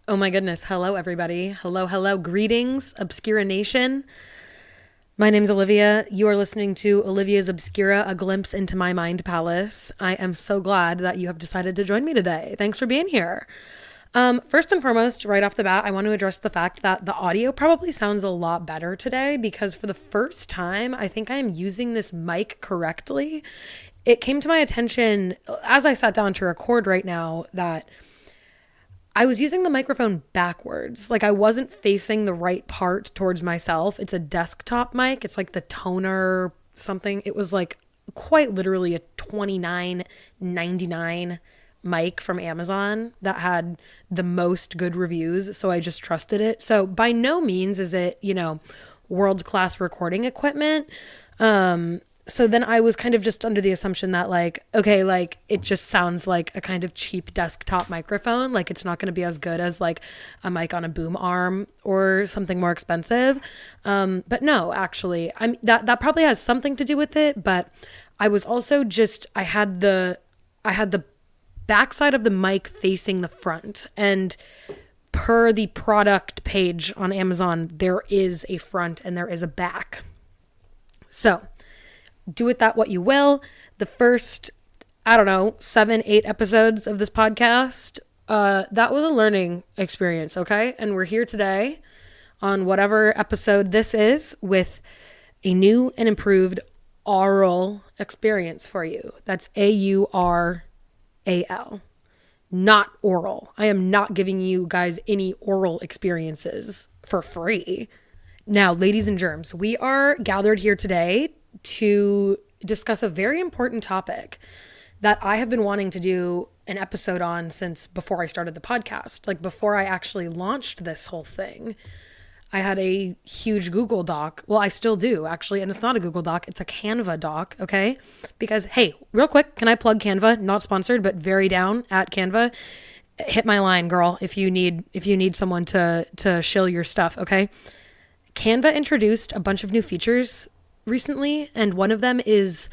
Oh my goodness. Hello, everybody. Hello, hello. Greetings, Obscura Nation. My name's Olivia. You are listening to Olivia's Obscura, a glimpse into my mind palace. I am so glad that you have decided to join me today. Thanks for being here. First and foremost, right off the bat, I want to address the fact that the audio probably sounds a lot better today because for the first time, I think I am using this mic correctly. It came to my attention as I sat down to record right now that I was using the microphone backwards. Like I wasn't facing the right part towards myself. It's a desktop mic. It's like the toner something. It was like quite literally a $29.99 mic from Amazon that had the most good reviews. So I just trusted it. So by no means is it, world-class recording equipment. So then I was kind of just under the assumption that it just sounds like a kind of cheap desktop microphone. Like it's not going to be as good as like a mic on a boom arm or something more expensive. But no, actually, that probably has something to do with it. But I was also I had the backside of the mic facing the front, and per the product page on Amazon, there is a front and there is a back. So do with that what you will. The first, 7-8 episodes of this podcast, that was a learning experience, okay? And we're here today on whatever episode this is with a new and improved aural experience for you. That's AURAL, not oral. I am not giving you guys any oral experiences for free. Now, ladies and germs, we are gathered here today to discuss a very important topic that I have been wanting to do an episode on since before I started the podcast. Like before I actually launched this whole thing, I had a huge Google Doc. Well, I still do actually. And it's not a Google Doc. It's a Canva doc. Okay. Because hey, real quick, can I plug Canva? Not sponsored, but very down at Canva. Hit my line, girl. If you need someone to shill your stuff. Okay. Canva introduced a bunch of new features recently, and one of them is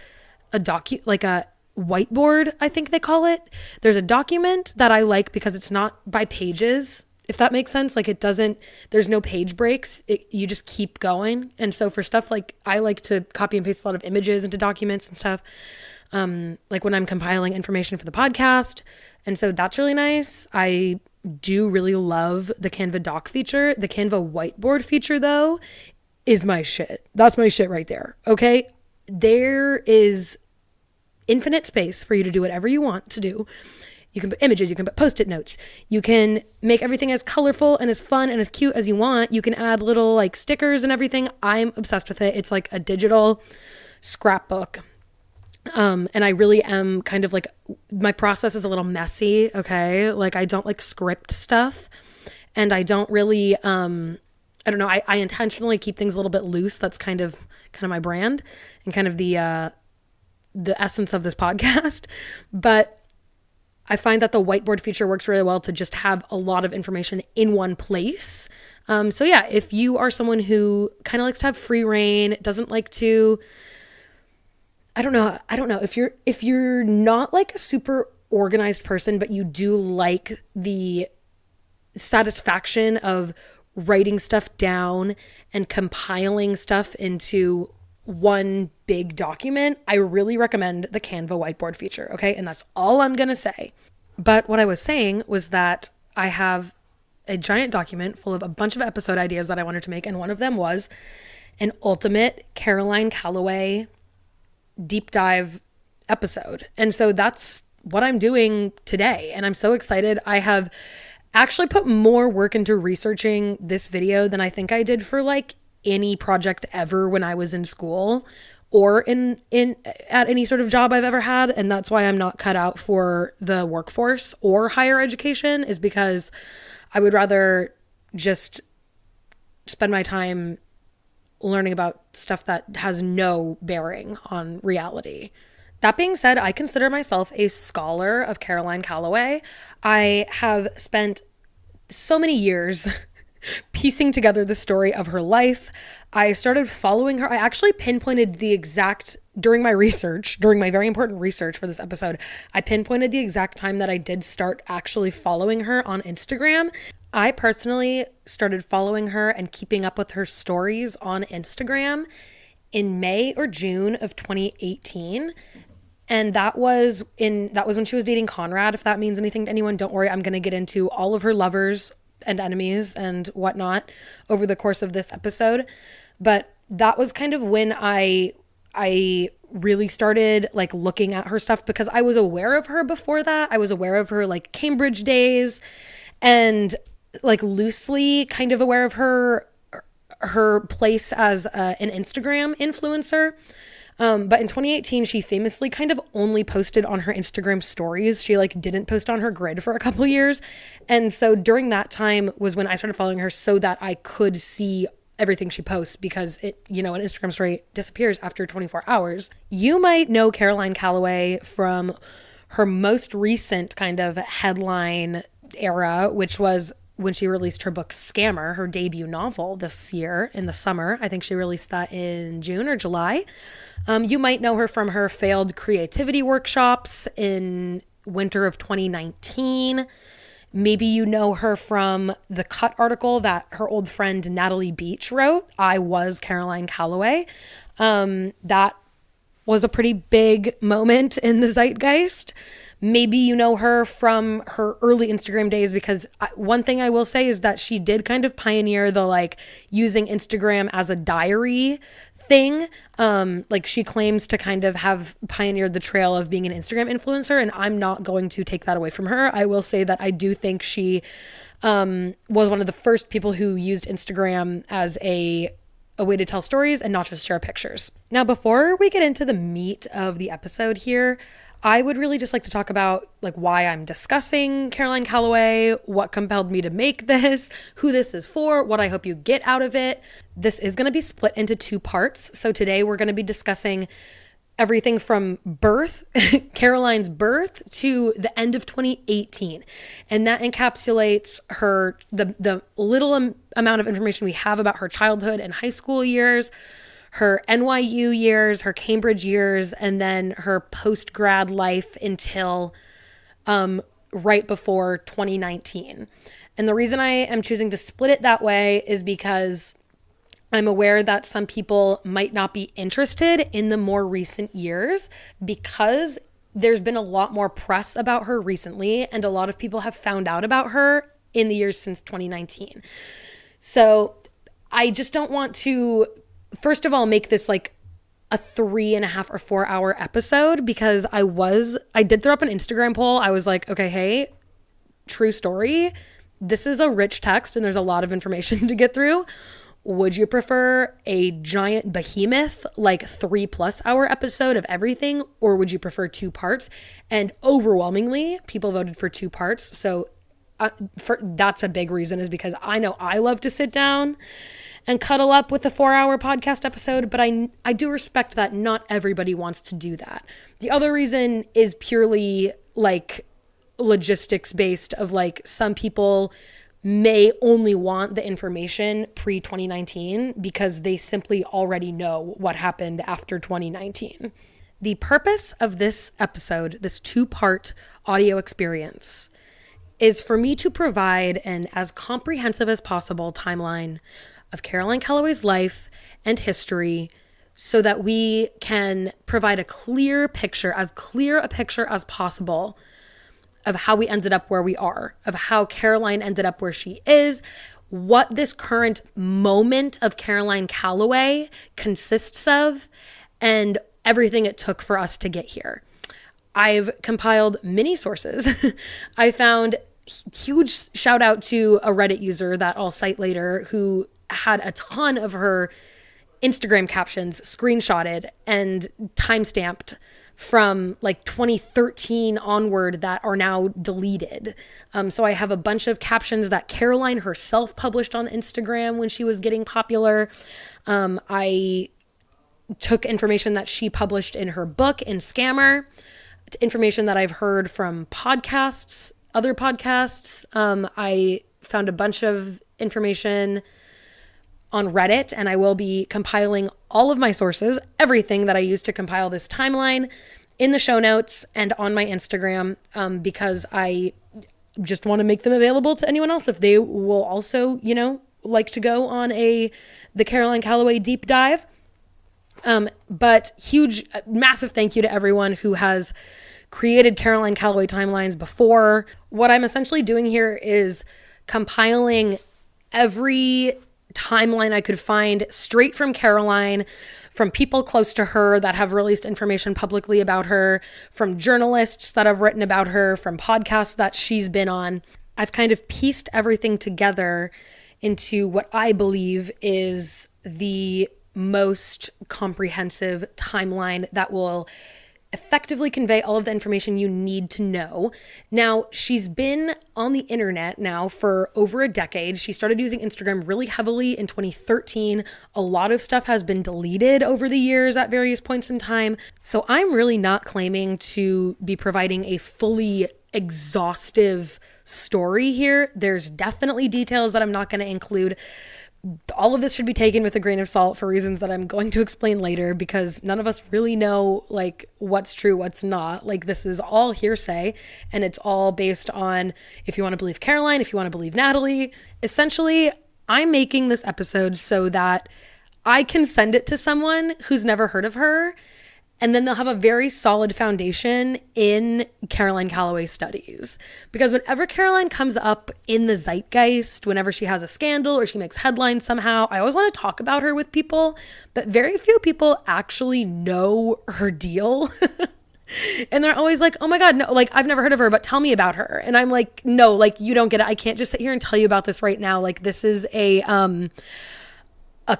a whiteboard, I think they call it. There's a document that I like because it's not by pages, if that makes sense. Like there's no page breaks. You just keep going. And so for stuff like I like to copy and paste a lot of images into documents and stuff, like when I'm compiling information for the podcast. And so that's really nice. I do really love the Canva doc feature. The Canva whiteboard feature, though, is my shit. That's my shit right there. Okay. There is infinite space for you to do whatever you want to do. You can put images, you can put post-it notes, you can make everything as colorful and as fun and as cute as you want. You can add little like stickers and everything. I'm obsessed with it. It's like a digital scrapbook. And I really am kind of like, my process is a little messy. Okay. Like I don't like script stuff, and I don't really, I don't know. I intentionally keep things a little bit loose. That's kind of my brand and kind of the essence of this podcast. But I find that the whiteboard feature works really well to just have a lot of information in one place. So yeah, if you are someone who kind of likes to have free reign, doesn't like to, I don't know. If you're not like a super organized person, but you do like the satisfaction of writing stuff down and compiling stuff into one big document, I really recommend the Canva whiteboard feature. Okay. And that's all I'm going to say. But what I was saying was that I have a giant document full of a bunch of episode ideas that I wanted to make. And one of them was an ultimate Calloway deep dive episode. And so that's what I'm doing today. And I'm so excited. I have actually put more work into researching this video than I think I did for like any project ever when I was in school or in at any sort of job I've ever had. And that's why I'm not cut out for the workforce or higher education, is because I would rather just spend my time learning about stuff that has no bearing on reality. That being said, I consider myself a scholar of Calloway. I have spent so many years piecing together the story of her life. I started following her. I actually pinpointed the exact, during my very important research for this episode, I pinpointed the exact time that I did start actually following her on Instagram. I personally started following her and keeping up with her stories on Instagram in May or June of 2018. And that was when she was dating Conrad. If that means anything to anyone, don't worry. I'm going to get into all of her lovers and enemies and whatnot over the course of this episode. But that was kind of when I really started like looking at her stuff, because I was aware of her before that. I was aware of her like Cambridge days and like loosely kind of aware of her place as an Instagram influencer. But in 2018, she famously kind of only posted on her Instagram stories. She like didn't post on her grid for a couple years. And so during that time was when I started following her so that I could see everything she posts, because an Instagram story disappears after 24 hours. You might know Caroline Calloway from her most recent kind of headline era, which was when she released her book Scammer, her debut novel this year in the summer. I think she released that in June or July. You might know her from her failed creativity workshops in winter of 2019. Maybe you know her from the Cut article that her old friend Natalie Beach wrote, I Was Caroline Calloway. That was a pretty big moment in the zeitgeist. Maybe you know her from her early Instagram days, because one thing I will say is that she did kind of pioneer the like using Instagram as a diary thing. Like she claims to kind of have pioneered the trail of being an Instagram influencer, and I'm not going to take that away from her. I will say that I do think she was one of the first people who used Instagram as a way to tell stories and not just share pictures. Now, before we get into the meat of the episode here, I would really just like to talk about like why I'm discussing Caroline Calloway, what compelled me to make this, who this is for, what I hope you get out of it. This is going to be split into two parts. So today we're going to be discussing everything from birth, Caroline's birth, to the end of 2018. And that encapsulates the little amount of information we have about her childhood and high school years, her NYU years, her Cambridge years, and then her post-grad life until right before 2019. And the reason I am choosing to split it that way is because I'm aware that some people might not be interested in the more recent years, because there's been a lot more press about her recently, and a lot of people have found out about her in the years since 2019. So I just don't want to, first of all, make this like a 3.5 or 4 hour episode, because I did throw up an Instagram poll. I was like, okay, hey, true story. This is a rich text and there's a lot of information to get through. Would you prefer a giant behemoth, like 3+ hour episode of everything, or would you prefer 2 parts? And overwhelmingly, people voted for 2 parts. So that's a big reason, is because I know I love to sit down and cuddle up with a 4-hour podcast episode, but I do respect that not everybody wants to do that. The other reason is purely like logistics based, of like some people may only want the information pre-2019 because they simply already know what happened after 2019. The purpose of this episode, this 2-part audio experience, is for me to provide an as comprehensive as possible timeline of Caroline Calloway's life and history, so that we can provide a clear a picture as possible of how we ended up where we are, of how Caroline ended up where she is, what this current moment of Caroline Calloway consists of, and everything it took for us to get here. I've compiled many sources. I found huge shout out to a Reddit user that I'll cite later, who had a ton of her Instagram captions screenshotted and timestamped from like 2013 onward that are now deleted. So I have a bunch of captions that Caroline herself published on Instagram when she was getting popular. I took information that she published in her book in Scammer, information that I've heard from podcasts, other podcasts. I found a bunch of information on Reddit, and I will be compiling all of my sources, everything that I used to compile this timeline, in the show notes and on my Instagram, because I just want to make them available to anyone else if they will also, like to go on the Caroline Calloway deep dive. But huge, massive thank you to everyone who has created Caroline Calloway timelines before. What I'm essentially doing here is compiling every timeline I could find straight from Caroline, from people close to her that have released information publicly about her, from journalists that have written about her, from podcasts that she's been on. I've kind of pieced everything together into what I believe is the most comprehensive timeline that will effectively convey all of the information you need to know. Now, she's been on the internet now for over a decade. She started using Instagram really heavily in 2013. A lot of stuff has been deleted over the years at various points in time. So I'm really not claiming to be providing a fully exhaustive story here. There's definitely details that I'm not going to include. All of this should be taken with a grain of salt for reasons that I'm going to explain later, because none of us really know like what's true, what's not. Like, this is all hearsay, and it's all based on if you want to believe Caroline, if you want to believe Natalie. Essentially, I'm making this episode so that I can send it to someone who's never heard of her, and then they'll have a very solid foundation in Caroline Calloway studies. Because whenever Caroline comes up in the zeitgeist, whenever she has a scandal or she makes headlines somehow, I always want to talk about her with people, but very few people actually know her deal. And they're always like, oh my God, no, like, I've never heard of her, but tell me about her. And I'm like, no, like, you don't get it. I can't just sit here and tell you about this right now. Like, this is a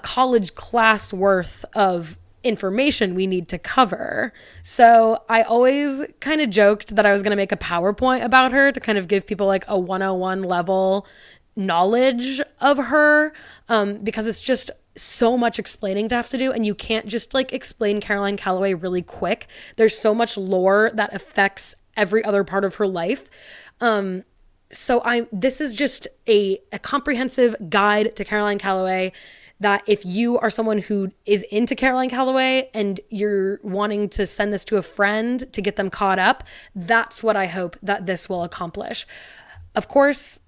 college class worth of information we need to cover. So I always kind of joked that I was going to make a PowerPoint about her to kind of give people like a 101 level knowledge of her, because it's just so much explaining to have to do, and you can't just like explain Caroline Calloway really quick. There's so much lore that affects every other part of her life. So this is just a comprehensive guide to Caroline Calloway, that if you are someone who is into Caroline Calloway and you're wanting to send this to a friend to get them caught up, that's what I hope that this will accomplish. Of course,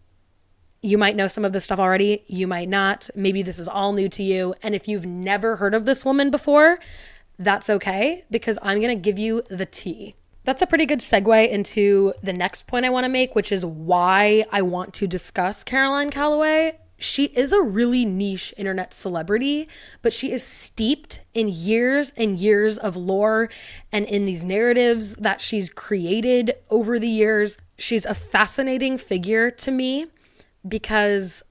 you might know some of this stuff already. You might not. Maybe this is all new to you. And if you've never heard of this woman before, that's okay, because I'm going to give you the tea. That's a pretty good segue into the next point I want to make, which is why I want to discuss Caroline Calloway. She is a really niche internet celebrity, but she is steeped in years and years of lore and in these narratives that she's created over the years. She's a fascinating figure to me because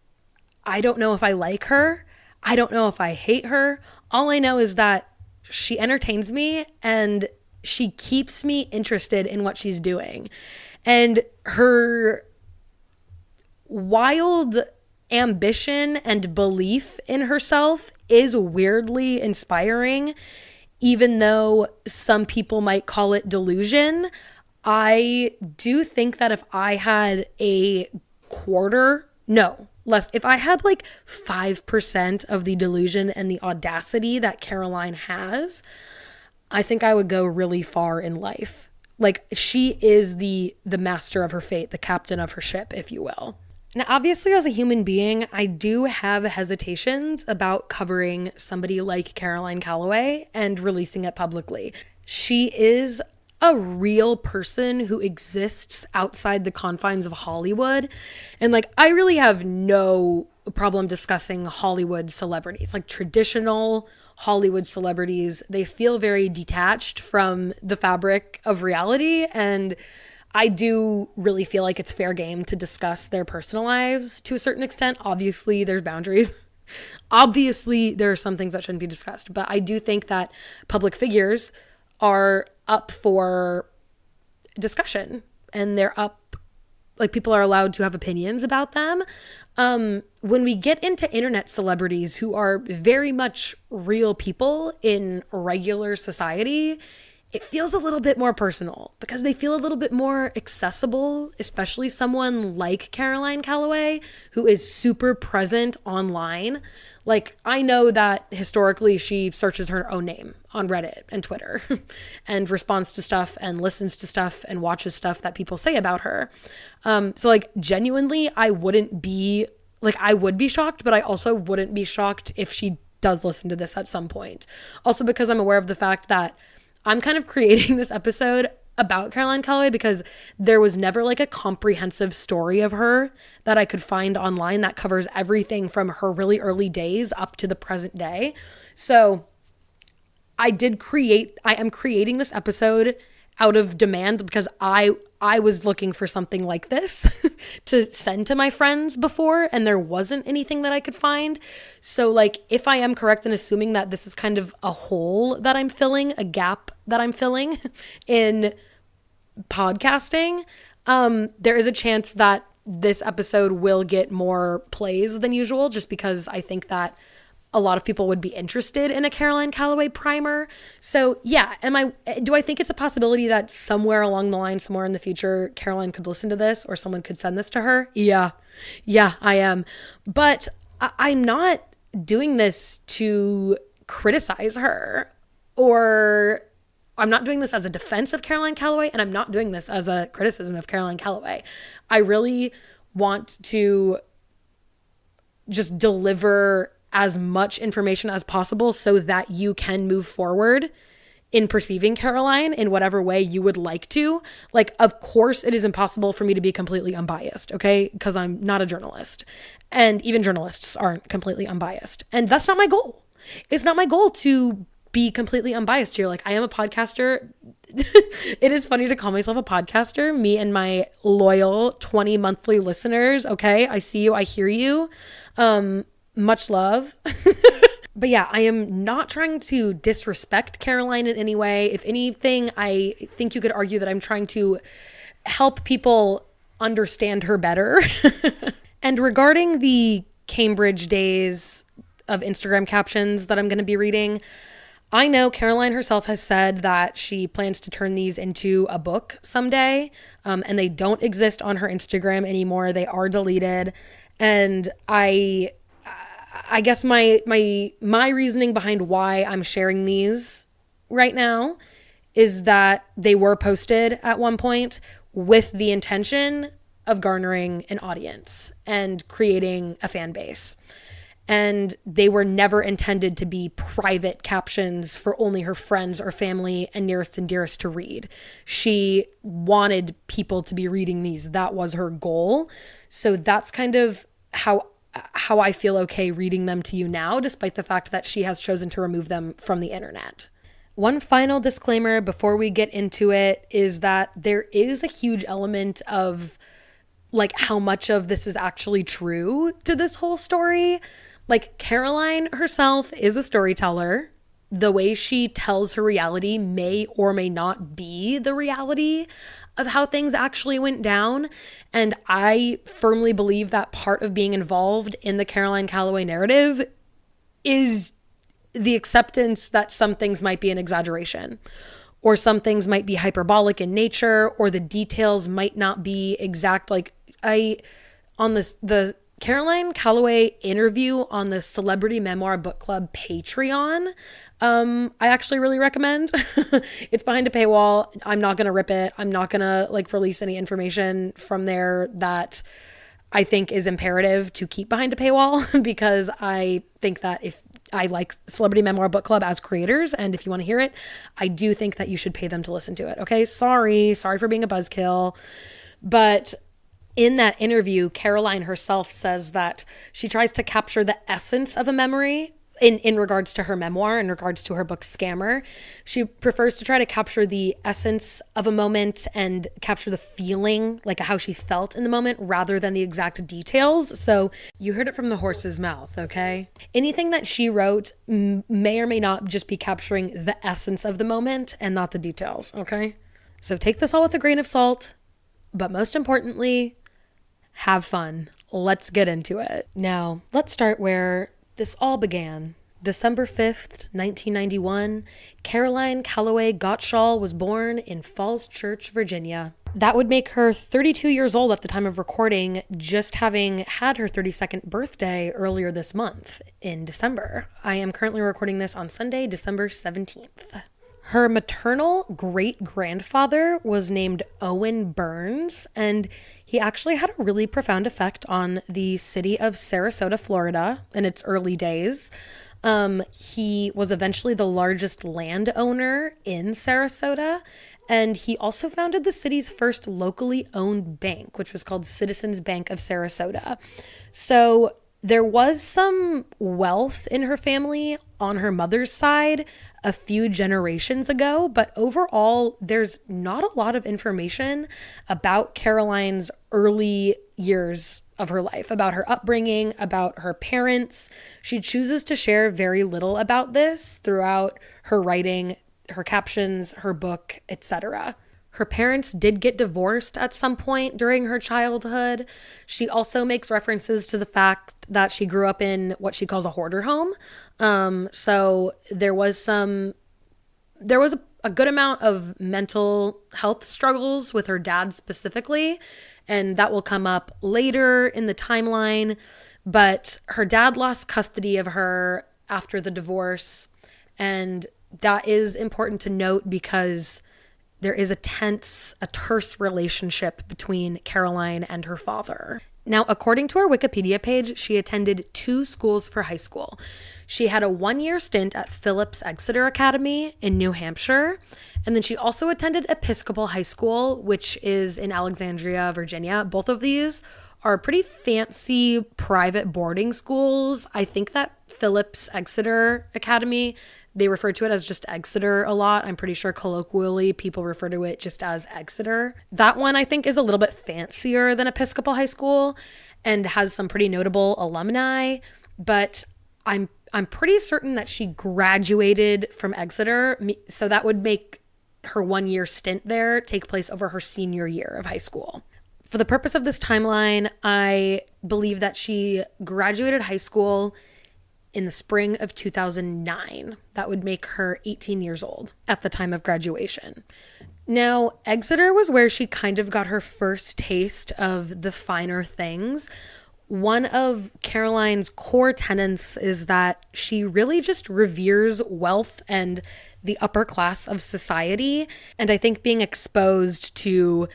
I don't know if I like her. I don't know if I hate her. All I know is that she entertains me and she keeps me interested in what she's doing. And her wild ambition and belief in herself is weirdly inspiring, even though some people might call it delusion. I do think that if I had if I had like 5% of the delusion and the audacity that Caroline has, I think I would go really far in life. Like, she is the master of her fate, the captain of her ship, if you will. Now, obviously, as a human being, I do have hesitations about covering somebody like Caroline Calloway and releasing it publicly. She is a real person who exists outside the confines of Hollywood. And like, I really have no problem discussing Hollywood celebrities, like traditional Hollywood celebrities. They feel very detached from the fabric of reality, and I do really feel like it's fair game to discuss their personal lives to a certain extent. Obviously, there's boundaries. Obviously, there are some things that shouldn't be discussed. But I do think that public figures are up for discussion, and they're up, like, people are allowed to have opinions about them. When we get into internet celebrities who are very much real people in regular society, it feels a little bit more personal because they feel a little bit more accessible, especially someone like Caroline Calloway, who is super present online. Like, I know that historically she searches her own name on Reddit and Twitter and responds to stuff and listens to stuff and watches stuff that people say about her. So like, genuinely, I would be shocked, but I also wouldn't be shocked if she does listen to this at some point. Also because I'm aware of the fact that I'm kind of creating this episode about Caroline Calloway because there was never like a comprehensive story of her that I could find online that covers everything from her really early days up to the present day. So I am creating this episode out of demand because I was looking for something like this to send to my friends before, and there wasn't anything that I could find. So like, if I am correct in assuming that this is kind of a hole that I'm filling, a gap that I'm filling in podcasting, there is a chance that this episode will get more plays than usual, just because I think that a lot of people would be interested in a Caroline Calloway primer. So yeah, do I think it's a possibility that somewhere along the line, somewhere in the future, Caroline could listen to this or someone could send this to her? Yeah, I am. But I'm not doing this to criticize her, or I'm not doing this as a defense of Caroline Calloway, and I'm not doing this as a criticism of Caroline Calloway. I really want to just deliver as much information as possible so that you can move forward in perceiving Caroline in whatever way you would like to. Like, of course, it is impossible for me to be completely unbiased, okay? Because I'm not a journalist. And even journalists aren't completely unbiased. And that's not my goal. It's not my goal to be completely unbiased here. Like, I am a podcaster. It is funny to call myself a podcaster, me and my loyal 20 monthly listeners, okay? I see you, I hear you. Much love. But yeah, I am not trying to disrespect Caroline in any way. If anything, I think you could argue that I'm trying to help people understand her better. And regarding the Cambridge days of Instagram captions that I'm going to be reading, I know Caroline herself has said that she plans to turn these into a book someday, and they don't exist on her Instagram anymore. They are deleted. And I guess my reasoning behind why I'm sharing these right now is that they were posted at one point with the intention of garnering an audience and creating a fan base. And they were never intended to be private captions for only her friends or family and nearest and dearest to read. She wanted people to be reading these. That was her goal. So that's kind of how I feel okay reading them to you now, despite the fact that she has chosen to remove them from the internet. One final disclaimer before we get into it is that there is a huge element of like how much of this is actually true to this whole story. Like, Caroline herself is a storyteller. The way she tells her reality may or may not be the reality of how things actually went down. And I firmly believe that part of being involved in the Caroline Calloway narrative is the acceptance that some things might be an exaggeration, or some things might be hyperbolic in nature, or the details might not be exact. Like, the Caroline Calloway interview on the Celebrity Memoir Book Club Patreon, I actually really recommend. It's behind a paywall. I'm not going to rip it. I'm not going to like release any information from there that I think is imperative to keep behind a paywall, because I think that if I like Celebrity Memoir Book Club as creators, and if you want to hear it, I do think that you should pay them to listen to it. Okay. Sorry for being a buzzkill. But in that interview, Caroline herself says that she tries to capture the essence of a memory in regards to her memoir, in regards to her book Scammer. She prefers to try to capture the essence of a moment and capture the feeling, like how she felt in the moment, rather than the exact details. So you heard it from the horse's mouth, okay? Anything that she wrote may or may not just be capturing the essence of the moment and not the details, okay? So take this all with a grain of salt, but most importantly, have fun. Let's get into it. Now, let's start where this all began, December 5th, 1991, Caroline Calloway Gottschall was born in Falls Church, Virginia. That would make her 32 years old at the time of recording, just having had her 32nd birthday earlier this month in December. I am currently recording this on Sunday, December 17th. Her maternal great-grandfather was named Owen Burns, and he actually had a really profound effect on the city of Sarasota, Florida in its early days. He was eventually the largest landowner in Sarasota, and he also founded the city's first locally owned bank, which was called Citizens Bank of Sarasota. So there was some wealth in her family on her mother's side a few generations ago, but overall, there's not a lot of information about Caroline's early years of her life, about her upbringing, about her parents. She chooses to share very little about this throughout her writing, her captions, her book, etc. Her parents did get divorced at some point during her childhood. She also makes references to the fact that she grew up in what she calls a hoarder home. So there was a good amount of mental health struggles with her dad specifically, and that will come up later in the timeline. But her dad lost custody of her after the divorce, and that is important to note because there is a terse relationship between Caroline and her father. Now, according to her Wikipedia page, she attended 2 schools for high school. She had a 1-year stint at Phillips Exeter Academy in New Hampshire, and then she also attended Episcopal High School, which is in Alexandria, Virginia. Both of these are pretty fancy private boarding schools. I think that Phillips Exeter Academy, they refer to it as just Exeter a lot. I'm pretty sure colloquially people refer to it just as Exeter. That one I think is a little bit fancier than Episcopal High School and has some pretty notable alumni, but I'm pretty certain that she graduated from Exeter, so that would make her 1-year stint there take place over her senior year of high school. For the purpose of this timeline, I believe that she graduated high school in the spring of 2009. That would make her 18 years old at the time of graduation. Now, Exeter was where she kind of got her first taste of the finer things. One of Caroline's core tenets is that she really just reveres wealth and the upper class of society. And I think being exposed to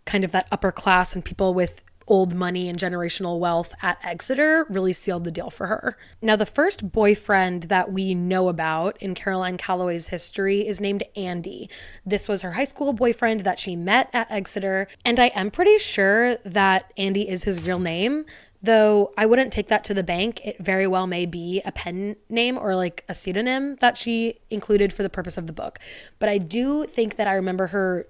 kind of that upper class and people with old money and generational wealth at Exeter really sealed the deal for her. Now, the first boyfriend that we know about in Caroline Calloway's history is named Andy. This was her high school boyfriend that she met at Exeter, and I am pretty sure that Andy is his real name, though I wouldn't take that to the bank. It very well may be a pen name or like a pseudonym that she included for the purpose of the book. But I do think that I remember her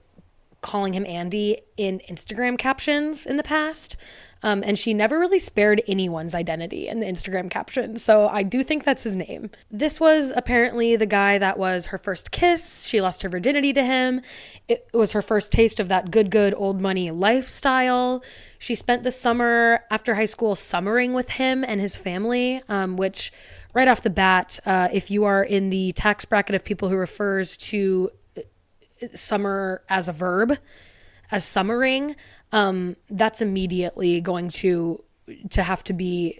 calling him Andy in Instagram captions in the past. And she never really spared anyone's identity in the Instagram captions. So I do think that's his name. This was apparently the guy that was her first kiss. She lost her virginity to him. It was her first taste of that good old money lifestyle. She spent the summer after high school summering with him and his family, which right off the bat, if you are in the tax bracket of people who refers to summer as a verb, as summering, that's immediately going to have to be,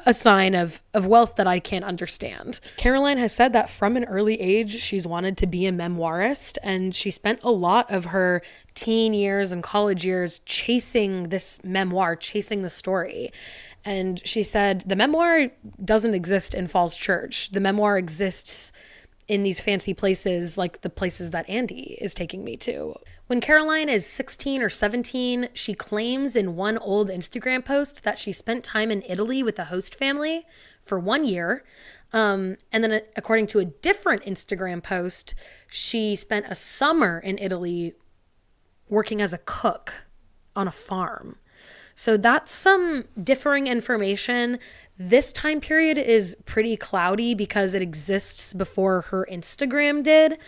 a sign of wealth that I can't understand. Caroline has said that from an early age, she's wanted to be a memoirist, and she spent a lot of her teen years and college years chasing this memoir, chasing the story. And she said, the memoir doesn't exist in Falls Church. The memoir exists in these fancy places, like the places that Andy is taking me to. When Caroline is 16 or 17, she claims in one old Instagram post that she spent time in Italy with the host family for 1 year. And then according to a different Instagram post, she spent a summer in Italy working as a cook on a farm. So that's some differing information. This time period is pretty cloudy because it exists before her Instagram did.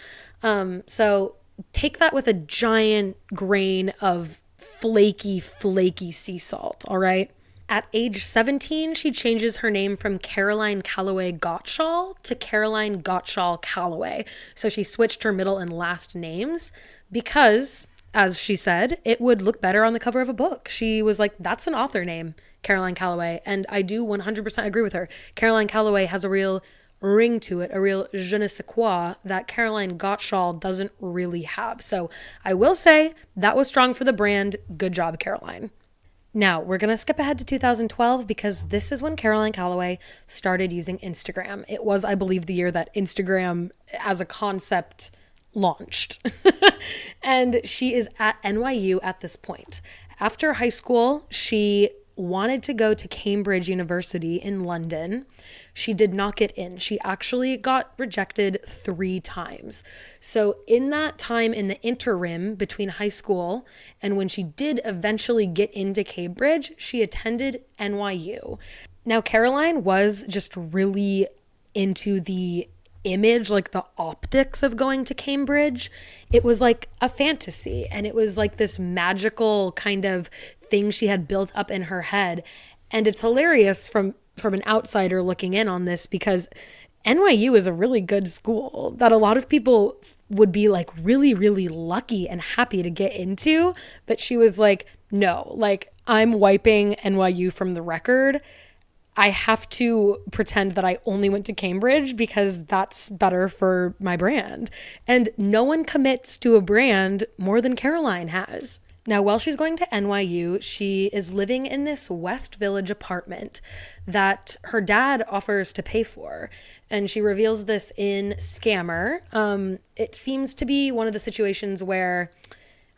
So take that with a giant grain of flaky sea salt, all right? At age 17, she changes her name from Caroline Calloway Gottschall to Caroline Gottschall Calloway. So she switched her middle and last names because, as she said, it would look better on the cover of a book. She was like, that's an author name, Caroline Calloway. And I do 100% agree with her. Caroline Calloway has a real ring to it, a real je ne sais quoi that Caroline Gottschall doesn't really have. So I will say that was strong for the brand. Good job, Caroline. Now, we're going to skip ahead to 2012 because this is when Caroline Calloway started using Instagram. It was, I believe, the year that Instagram as a concept launched. And she is at NYU at this point. After high school, she wanted to go to Cambridge University in London. She did not get in. She actually got rejected 3 times. So in that time, in the interim between high school and when she did eventually get into Cambridge, she attended NYU. Now, Caroline was just really into the image, like the optics of going to Cambridge. It was like a fantasy, and it was like this magical kind of thing she had built up in her head. And it's hilarious from an outsider looking in on this because NYU is a really good school that a lot of people would be like really, really lucky and happy to get into. But she was like, no, like I'm wiping NYU from the record. I have to pretend that I only went to Cambridge because that's better for my brand. And no one commits to a brand more than Caroline has. Now, while she's going to NYU, she is living in this West Village apartment that her dad offers to pay for. And she reveals this in Scammer. It seems to be one of the situations where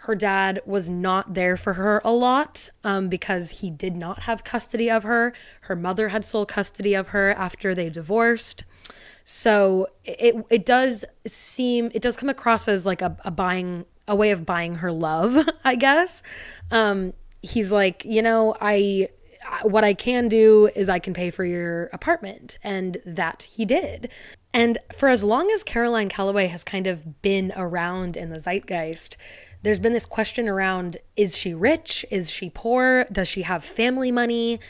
her dad was not there for her a lot because he did not have custody of her. Her mother had sole custody of her after they divorced. So it does come across as like a way of buying her love, I guess. He's like, what I can do is I can pay for your apartment. And that he did. And for as long as Caroline Calloway has kind of been around in the zeitgeist, there's been this question around, is she rich? Is she poor? Does she have family money?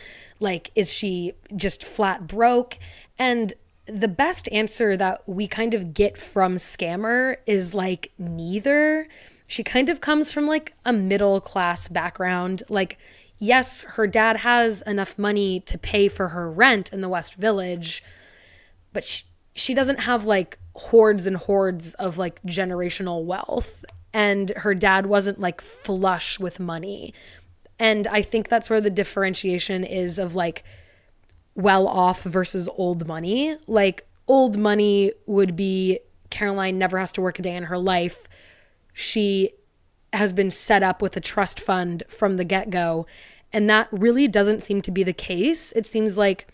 Like, is she just flat broke? And the best answer that we kind of get from Scammer is like neither. She kind of comes from like a middle class background. Like, yes, her dad has enough money to pay for her rent in the West Village, but she doesn't have like hordes and hordes of like generational wealth. And her dad wasn't like flush with money. And I think that's where the differentiation is of like well off versus old money. Like old money would be Caroline never has to work a day in her life. She has been set up with a trust fund from the get-go. And that really doesn't seem to be the case. It seems like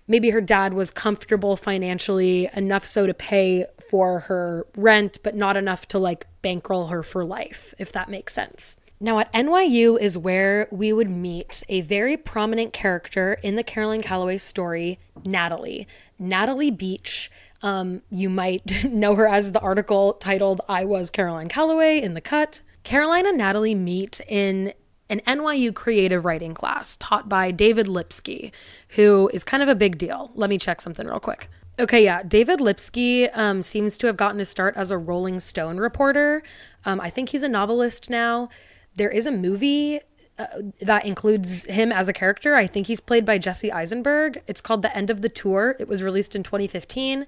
maybe her dad was comfortable financially enough so to pay for her rent, but not enough to like bankroll her for life, if that makes sense. Now at NYU is where we would meet a very prominent character in the Caroline Calloway story, Natalie. Natalie Beach. You might know her as the article titled I Was Caroline Calloway in The Cut. Caroline and Natalie meet in an NYU creative writing class taught by David Lipsky, who is kind of a big deal. Let me check something real quick. Okay, yeah, David Lipsky seems to have gotten his start as a Rolling Stone reporter. I think he's a novelist now. There is a movie that includes him as a character. I think he's played by Jesse Eisenberg. It's called The End of the Tour. It was released in 2015.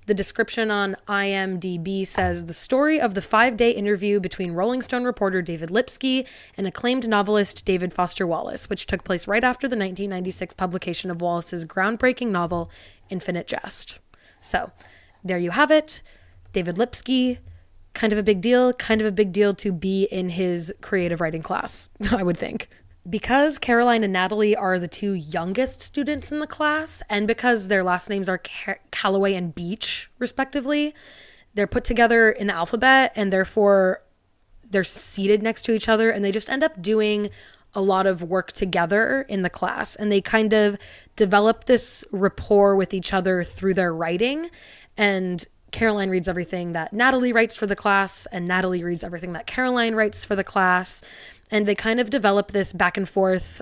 The description on IMDb says, the story of the 5-day interview between Rolling Stone reporter David Lipsky and acclaimed novelist David Foster Wallace, which took place right after the 1996 publication of Wallace's groundbreaking novel, Infinite Jest. So there you have it. David Lipsky, kind of a big deal to be in his creative writing class, I would think. Because Caroline and Natalie are the 2 youngest students in the class, and because their last names are Calloway and Beach, respectively, they're put together in the alphabet, and therefore they're seated next to each other, and they just end up doing a lot of work together in the class. And they kind of develop this rapport with each other through their writing. And Caroline reads everything that Natalie writes for the class, and Natalie reads everything that Caroline writes for the class. and they kind of develop this back and forth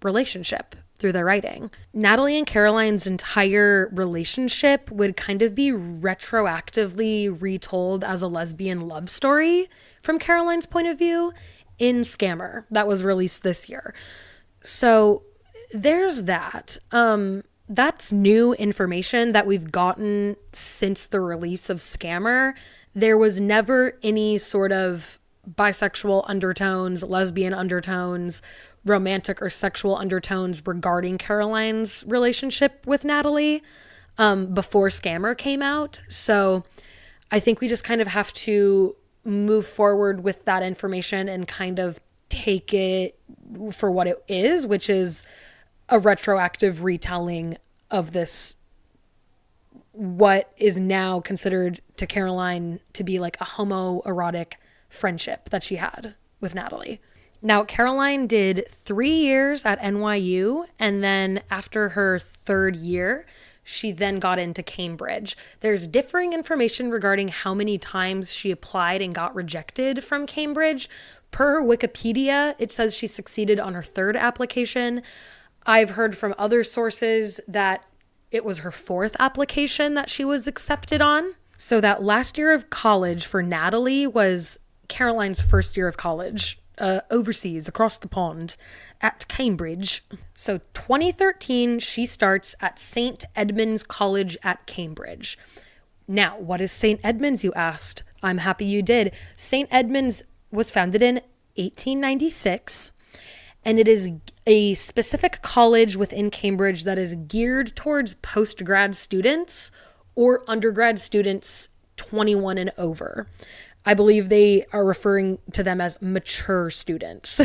relationship through their writing. Natalie and Caroline's entire relationship would kind of be retroactively retold as a lesbian love story from Caroline's point of view in Scammer that was released this year. So there's that. That's new information that we've gotten since the release of Scammer. There was never any sort of bisexual undertones, lesbian undertones, romantic or sexual undertones regarding Caroline's relationship with Natalie before Scammer came out. So I think we just kind of have to move forward with that information and kind of take it for what it is, which is a retroactive retelling of this, what is now considered to Caroline to be like a homoerotic friendship that she had with Natalie. Now, Caroline did 3 years at NYU, and then after her 3rd year, she then got into Cambridge. There's differing information regarding how many times she applied and got rejected from Cambridge. Per Wikipedia, it says she succeeded on her 3rd application. I've heard from other sources that it was her 4th application that she was accepted on. So that last year of college for Natalie was Caroline's 1st year of college. Overseas, across the pond, at Cambridge. So 2013, she starts at St. Edmund's College at Cambridge. Now, what is St. Edmund's, you asked? I'm happy you did. St. Edmund's was founded in 1896, and it is a specific college within Cambridge that is geared towards post-grad students or undergrad students 21 and over. I believe they are referring to them as mature students.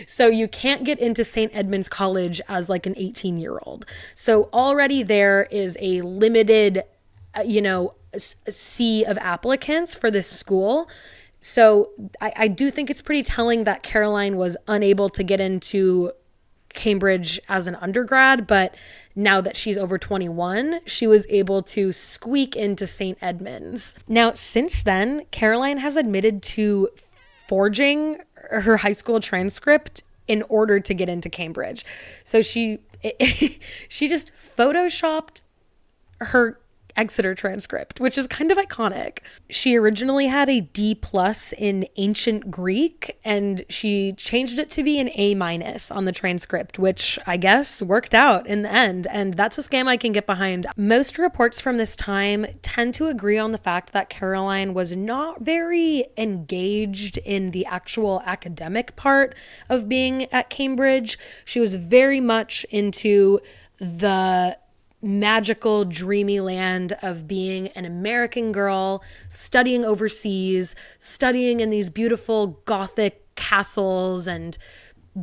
So you can't get into St. Edmund's College as like an 18-year-old. So already there is a limited, sea of applicants for this school. So I do think it's pretty telling that Caroline was unable to get into Cambridge as an undergrad, but now that she's over 21, she was able to squeak into St. Edmund's. Now, since then, Caroline has admitted to forging her high school transcript in order to get into Cambridge. So she just photoshopped her Exeter transcript, which is kind of iconic. She originally had a D+ in ancient Greek, and she changed it to be an A- on the transcript, which I guess worked out in the end, and that's a scam I can get behind. Most reports from this time tend to agree on the fact that Caroline was not very engaged in the actual academic part of being at Cambridge. She was very much into the magical, dreamy land of being an American girl, studying overseas, studying in these beautiful Gothic castles and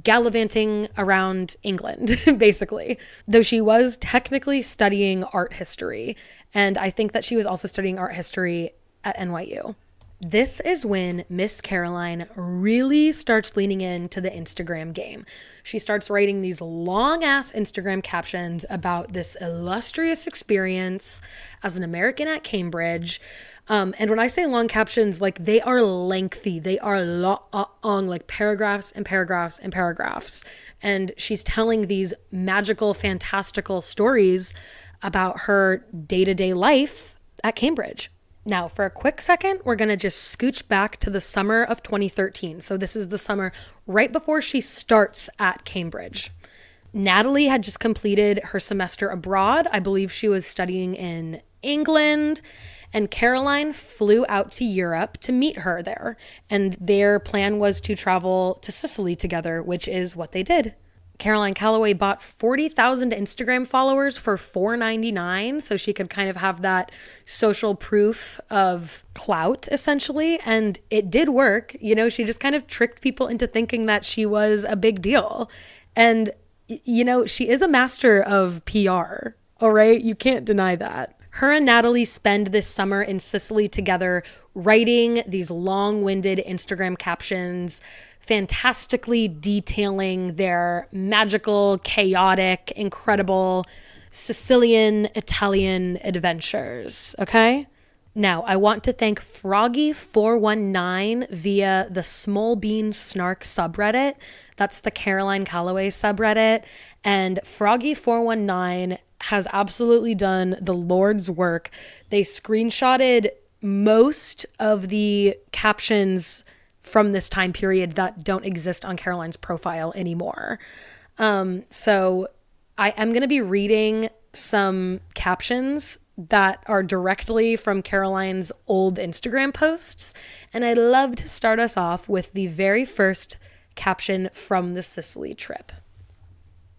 gallivanting around England, basically. Though she was technically studying art history, and I think that she was also studying art history at NYU. This is when Miss Caroline really starts leaning into the Instagram game. She starts writing these long-ass Instagram captions about this illustrious experience as an American at Cambridge. And when I say long captions, like they are lengthy. They are long, like paragraphs and paragraphs and paragraphs. And she's telling these magical, fantastical stories about her day-to-day life at Cambridge. Now, for a quick second, we're going to just scooch back to the summer of 2013. So this is the summer right before she starts at Cambridge. Natalie had just completed her semester abroad. I believe she was studying in England, and Caroline flew out to Europe to meet her there. And their plan was to travel to Sicily together, which is what they did. Caroline Calloway bought 40,000 Instagram followers for $4.99, so she could kind of have that social proof of clout, essentially. And it did work. She just kind of tricked people into thinking that she was a big deal. And, she is a master of PR, all right? You can't deny that. Her and Natalie spend this summer in Sicily together, writing these long-winded Instagram captions, fantastically detailing their magical, chaotic, incredible Sicilian Italian adventures, okay? Now, I want to thank Froggy419 via the SmolBeanSnark subreddit. That's the Caroline Calloway subreddit. And Froggy419 has absolutely done the Lord's work. They screenshotted most of the captions from this time period that don't exist on Caroline's profile anymore. So I am going to be reading some captions that are directly from Caroline's old Instagram posts. And I'd love to start us off with the very first caption from the Sicily trip.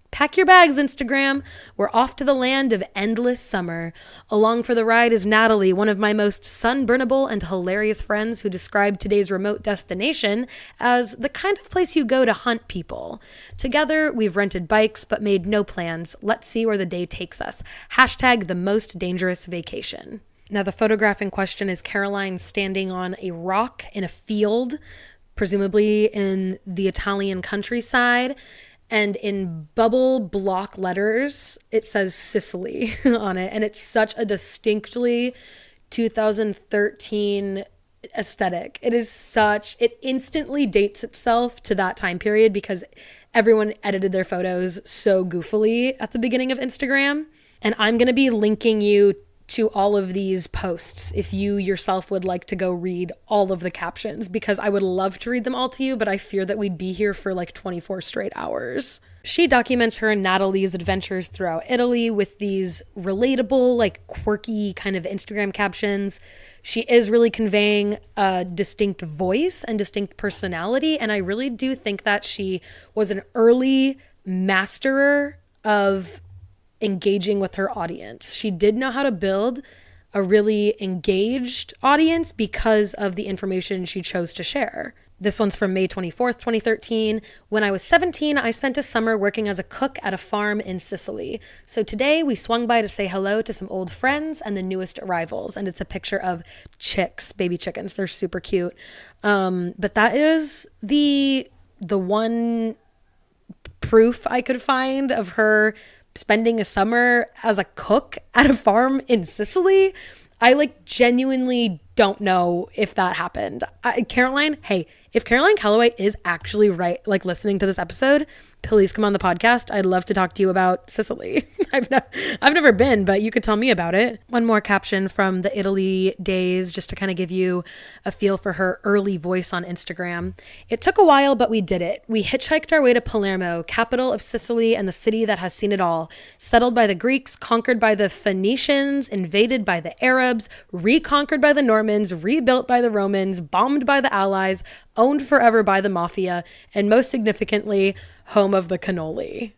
Pack your bags, Instagram. We're off to the land of endless summer. Along for the ride is Natalie, one of my most sunburnable and hilarious friends who described today's remote destination as the kind of place you go to hunt people. Together, we've rented bikes but made no plans. Let's see where the day takes us. Hashtag the most dangerous vacation. Now, the photograph in question is Caroline standing on a rock in a field, presumably in the Italian countryside. And in bubble block letters, it says Sicily on it. And it's such a distinctly 2013 aesthetic. It instantly dates itself to that time period because everyone edited their photos so goofily at the beginning of Instagram. And I'm going to be linking you to all of these posts if you yourself would like to go read all of the captions, because I would love to read them all to you, but I fear that we'd be here for like 24 straight hours. She documents her and Natalie's adventures throughout Italy with these relatable, like quirky kind of Instagram captions. She is really conveying a distinct voice and distinct personality, and I really do think that she was an early masterer of engaging with her audience. She did know how to build a really engaged audience because of the information she chose to share. This one's from May 24th, 2013. When I was 17, I spent a summer working as a cook at a farm in Sicily. So today we swung by to say hello to some old friends and the newest arrivals. And it's a picture of chicks, baby chickens. They're super cute. But that is the one proof I could find of her spending a summer as a cook at a farm in Sicily. I genuinely don't know if that happened. Caroline, hey, if Caroline Calloway is actually listening to this episode, please come on the podcast. I'd love to talk to you about Sicily. I've never been, but you could tell me about it. One more caption from the Italy days, just to kind of give you a feel for her early voice on Instagram. It took a while, but we did it. We hitchhiked our way to Palermo, capital of Sicily and the city that has seen it all. Settled by the Greeks, conquered by the Phoenicians, invaded by the Arabs, reconquered by the Normans, rebuilt by the Romans, bombed by the Allies, owned forever by the Mafia, and most significantly, home of the cannoli.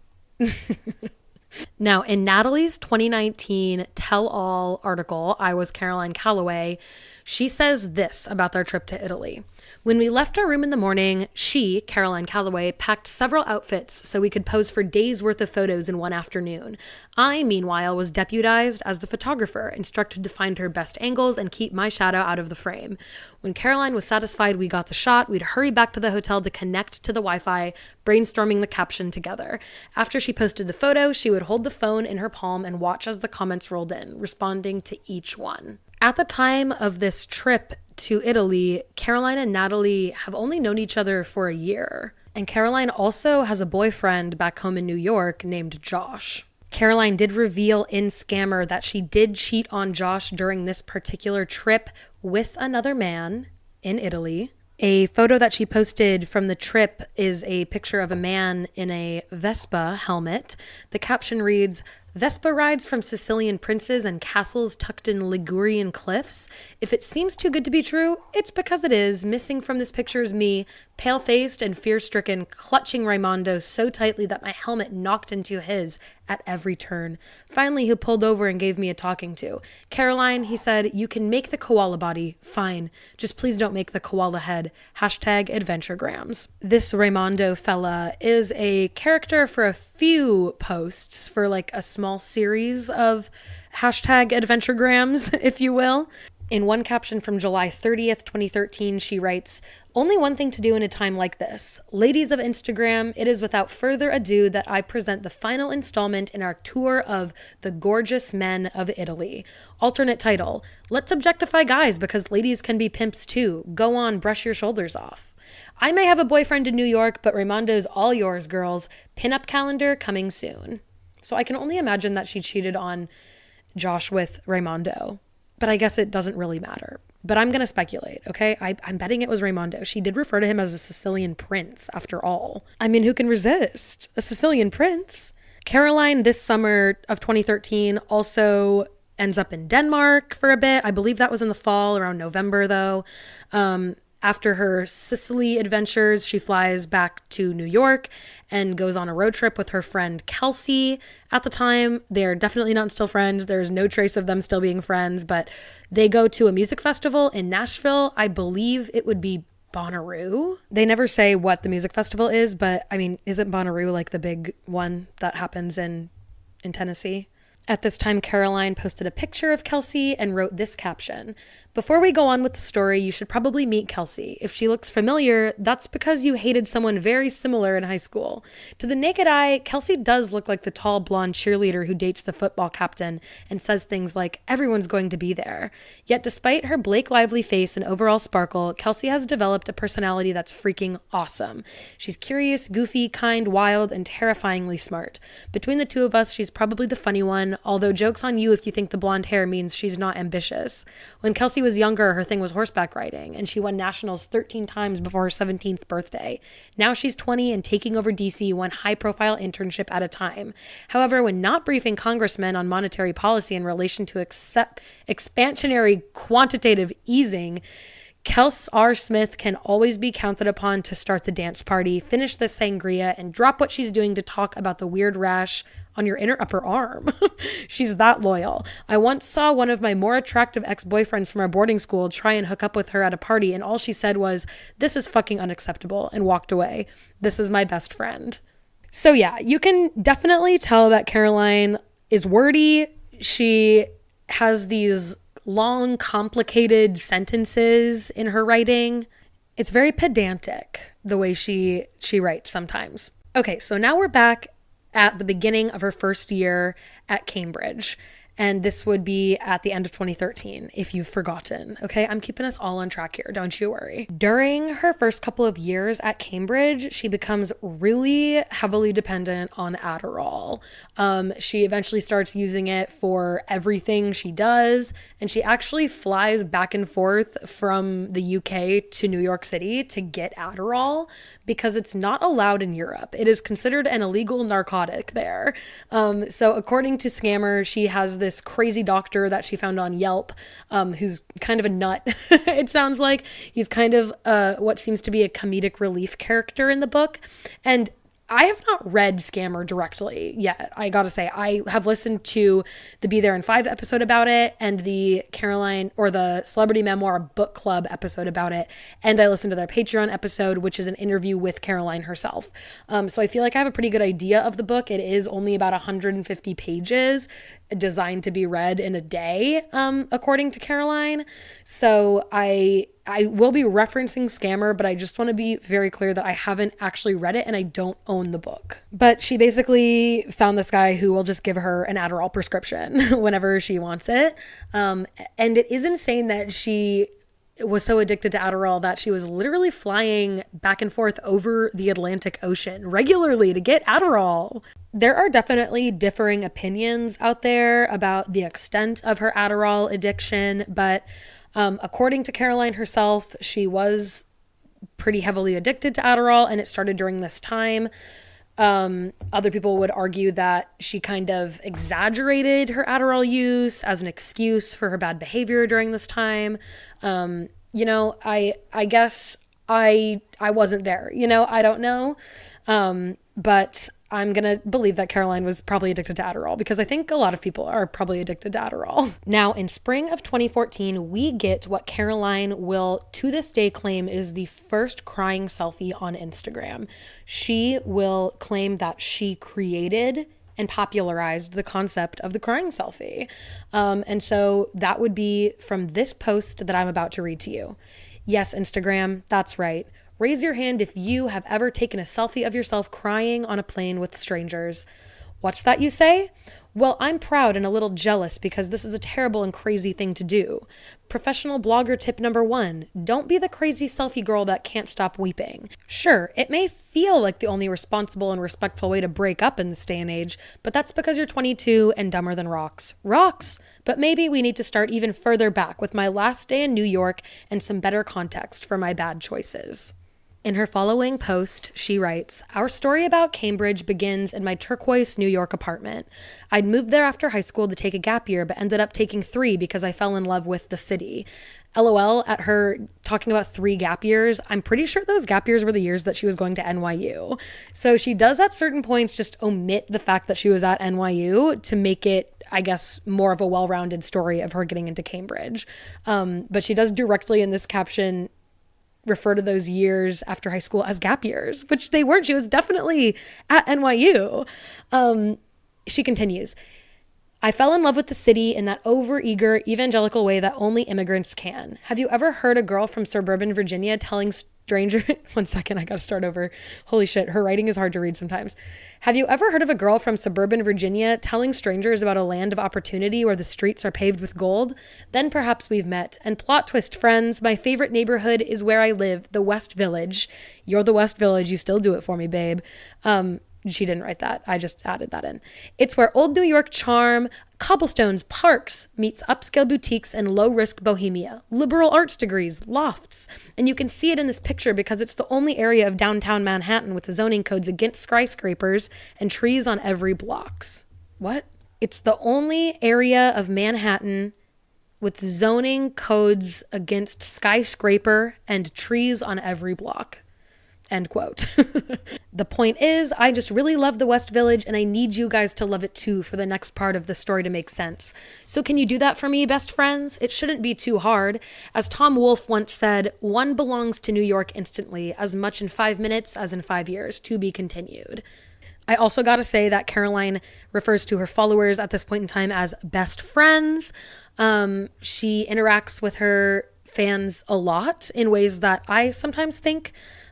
Now, in Natalie's 2019 tell-all article, I Was Caroline Calloway, she says this about their trip to Italy. When we left our room in the morning, she, Caroline Calloway, packed several outfits so we could pose for days' worth of photos in one afternoon. I, meanwhile, was deputized as the photographer, instructed to find her best angles and keep my shadow out of the frame. When Caroline was satisfied we got the shot, we'd hurry back to the hotel to connect to the Wi-Fi, brainstorming the caption together. After she posted the photo, she would hold the phone in her palm and watch as the comments rolled in, responding to each one. At the time of this trip to Italy, Caroline and Natalie have only known each other for a year. And Caroline also has a boyfriend back home in New York named Josh. Caroline did reveal in Scammer that she did cheat on Josh during this particular trip with another man in Italy. A photo that she posted from the trip is a picture of a man in a Vespa helmet. The caption reads, Vespa rides from Sicilian princes and castles tucked in Ligurian cliffs. If it seems too good to be true, it's because it is. Missing from this picture is me, pale-faced and fear-stricken, clutching Raimondo so tightly that my helmet knocked into his at every turn. Finally, he pulled over and gave me a talking to. Caroline, he said, you can make the koala body. Fine. Just please don't make the koala head. Hashtag adventuregrams. This Raimondo fella is a character for a few posts for a small series of hashtag adventuregrams, if you will. In one caption from July 30th, 2013, she writes, "Only one thing to do in a time like this. Ladies of Instagram, it is without further ado that I present the final installment in our tour of The Gorgeous Men of Italy. Alternate title, Let's Objectify Guys because Ladies Can Be Pimps Too. Go on, brush your shoulders off. I may have a boyfriend in New York, but Raimondo's all yours, girls. Pinup calendar coming soon." So I can only imagine that she cheated on Josh with Raimondo. But I guess it doesn't really matter. But I'm going to speculate, okay? I'm betting it was Raimondo. She did refer to him as a Sicilian prince, after all. I mean, who can resist? A Sicilian prince? Caroline, this summer of 2013, also ends up in Denmark for a bit. I believe that was in the fall, around November, though. After her Sicily adventures, she flies back to New York and goes on a road trip with her friend Kelsey. At the time, they're definitely not still friends. There's no trace of them still being friends, but they go to a music festival in Nashville. I believe it would be Bonnaroo. They never say what the music festival is, but I mean, isn't Bonnaroo like the big one that happens in Tennessee? At this time, Caroline posted a picture of Kelsey and wrote this caption: "Before we go on with the story, you should probably meet Kelsey. If she looks familiar, that's because you hated someone very similar in high school. To the naked eye, Kelsey does look like the tall blonde cheerleader who dates the football captain and says things like, 'Everyone's going to be there.' Yet despite her Blake Lively face and overall sparkle, Kelsey has developed a personality that's freaking awesome. She's curious, goofy, kind, wild, and terrifyingly smart. Between the two of us, she's probably the funny one, although joke's on you if you think the blonde hair means she's not ambitious. When Kelsey was younger, her thing was horseback riding, and she won nationals 13 times before her 17th birthday. Now she's 20 and taking over DC one high-profile internship at a time. However, when not briefing congressmen on monetary policy in relation to expansionary quantitative easing, Kels R. Smith can always be counted upon to start the dance party, finish the sangria, and drop what she's doing to talk about the weird rash on your inner upper arm. She's that loyal. I once saw one of my more attractive ex-boyfriends from our boarding school try and hook up with her at a party, and all she said was, 'This is fucking unacceptable,' and walked away. This is my best friend." So yeah, you can definitely tell that Caroline is wordy. She has these long, complicated sentences in her writing. It's very pedantic, the way she writes sometimes. Okay, so now we're back at the beginning of her first year at Cambridge. And this would be at the end of 2013, if you've forgotten. Okay, I'm keeping us all on track here, don't you worry. During her first couple of years at Cambridge, she becomes really heavily dependent on Adderall. She eventually starts using it for everything she does, and she actually flies back and forth from the UK to New York City to get Adderall because it's not allowed in Europe. It is considered an illegal narcotic there. So according to Scammer, she has this crazy doctor that she found on Yelp, who's kind of a nut. It sounds like he's kind of what seems to be a comedic relief character in the book. And I have not read Scammer directly yet. I gotta say, I have listened to the Be There in 5 episode about it and the Caroline or the Celebrity Memoir Book Club episode about it. And I listened to their Patreon episode, which is an interview with Caroline herself. So I feel like I have a pretty good idea of the book. It is only about 150 pages, designed to be read in a day, according to Caroline. So I will be referencing Scammer, but I just want to be very clear that I haven't actually read it and I don't own the book. But she basically found this guy who will just give her an Adderall prescription whenever she wants it. And it is insane that she was so addicted to Adderall that she was literally flying back and forth over the Atlantic Ocean regularly to get Adderall. There are definitely differing opinions out there about the extent of her Adderall addiction, but according to Caroline herself, she was pretty heavily addicted to Adderall, and it started during this time. Other people would argue that she kind of exaggerated her Adderall use as an excuse for her bad behavior during this time. You know, I guess I wasn't there, you know, I don't know. But I'm going to believe that Caroline was probably addicted to Adderall because I think a lot of people are probably addicted to Adderall. Now, in spring of 2014, we get what Caroline will to this day claim is the first crying selfie on Instagram. She will claim that she created and popularized the concept of the crying selfie. And so that would be from this post that I'm about to read to you. Yes, Instagram, that's right. Raise your hand if you have ever taken a selfie of yourself crying on a plane with strangers. What's that you say? Well, I'm proud and a little jealous because this is a terrible and crazy thing to do. Professional blogger tip number 1, don't be the crazy selfie girl that can't stop weeping. Sure, it may feel like the only responsible and respectful way to break up in this day and age, but that's because you're 22 and dumber than rocks. Rocks! But maybe we need to start even further back with my last day in New York and some better context for my bad choices. In her following post, she writes, our story about Cambridge begins in my turquoise New York apartment. I'd moved there after high school to take a gap year, but ended up taking 3 because I fell in love with the city. LOL at her talking about 3 gap years. I'm pretty sure those gap years were the years that she was going to NYU. So she does at certain points just omit the fact that she was at NYU to make it, I guess, more of a well-rounded story of her getting into Cambridge. But she does directly in this caption refer to those years after high school as gap years, which they weren't. She was definitely at NYU. She continues, I fell in love with the city in that overeager evangelical way that only immigrants can. Have you ever heard a girl from suburban Virginia telling stranger... One second, I gotta start over. Holy shit, her writing is hard to read sometimes. Have you ever heard of a girl from suburban Virginia telling strangers about a land of opportunity where the streets are paved with gold? Then perhaps we've met. And plot twist, friends, my favorite neighborhood is where I live, the West Village. You're the West Village, you still do it for me, babe. She didn't write that. I just added that in. It's where old New York charm, cobblestones, parks meets upscale boutiques and low-risk bohemia, liberal arts degrees, lofts. And you can see it in this picture because it's the only area of downtown Manhattan with the zoning codes against skyscrapers and trees on every blocks. What? It's the only area of Manhattan with zoning codes against skyscraper and trees on every block. End quote. The point is, I just really love the West Village and I need you guys to love it too for the next part of the story to make sense. So can you do that for me, best friends? It shouldn't be too hard. As Tom Wolfe once said, one belongs to New York instantly, as much in 5 minutes as in 5 years, to be continued. I also got to say that Caroline refers to her followers at this point in time as best friends. She interacts with her fans a lot in ways that I sometimes think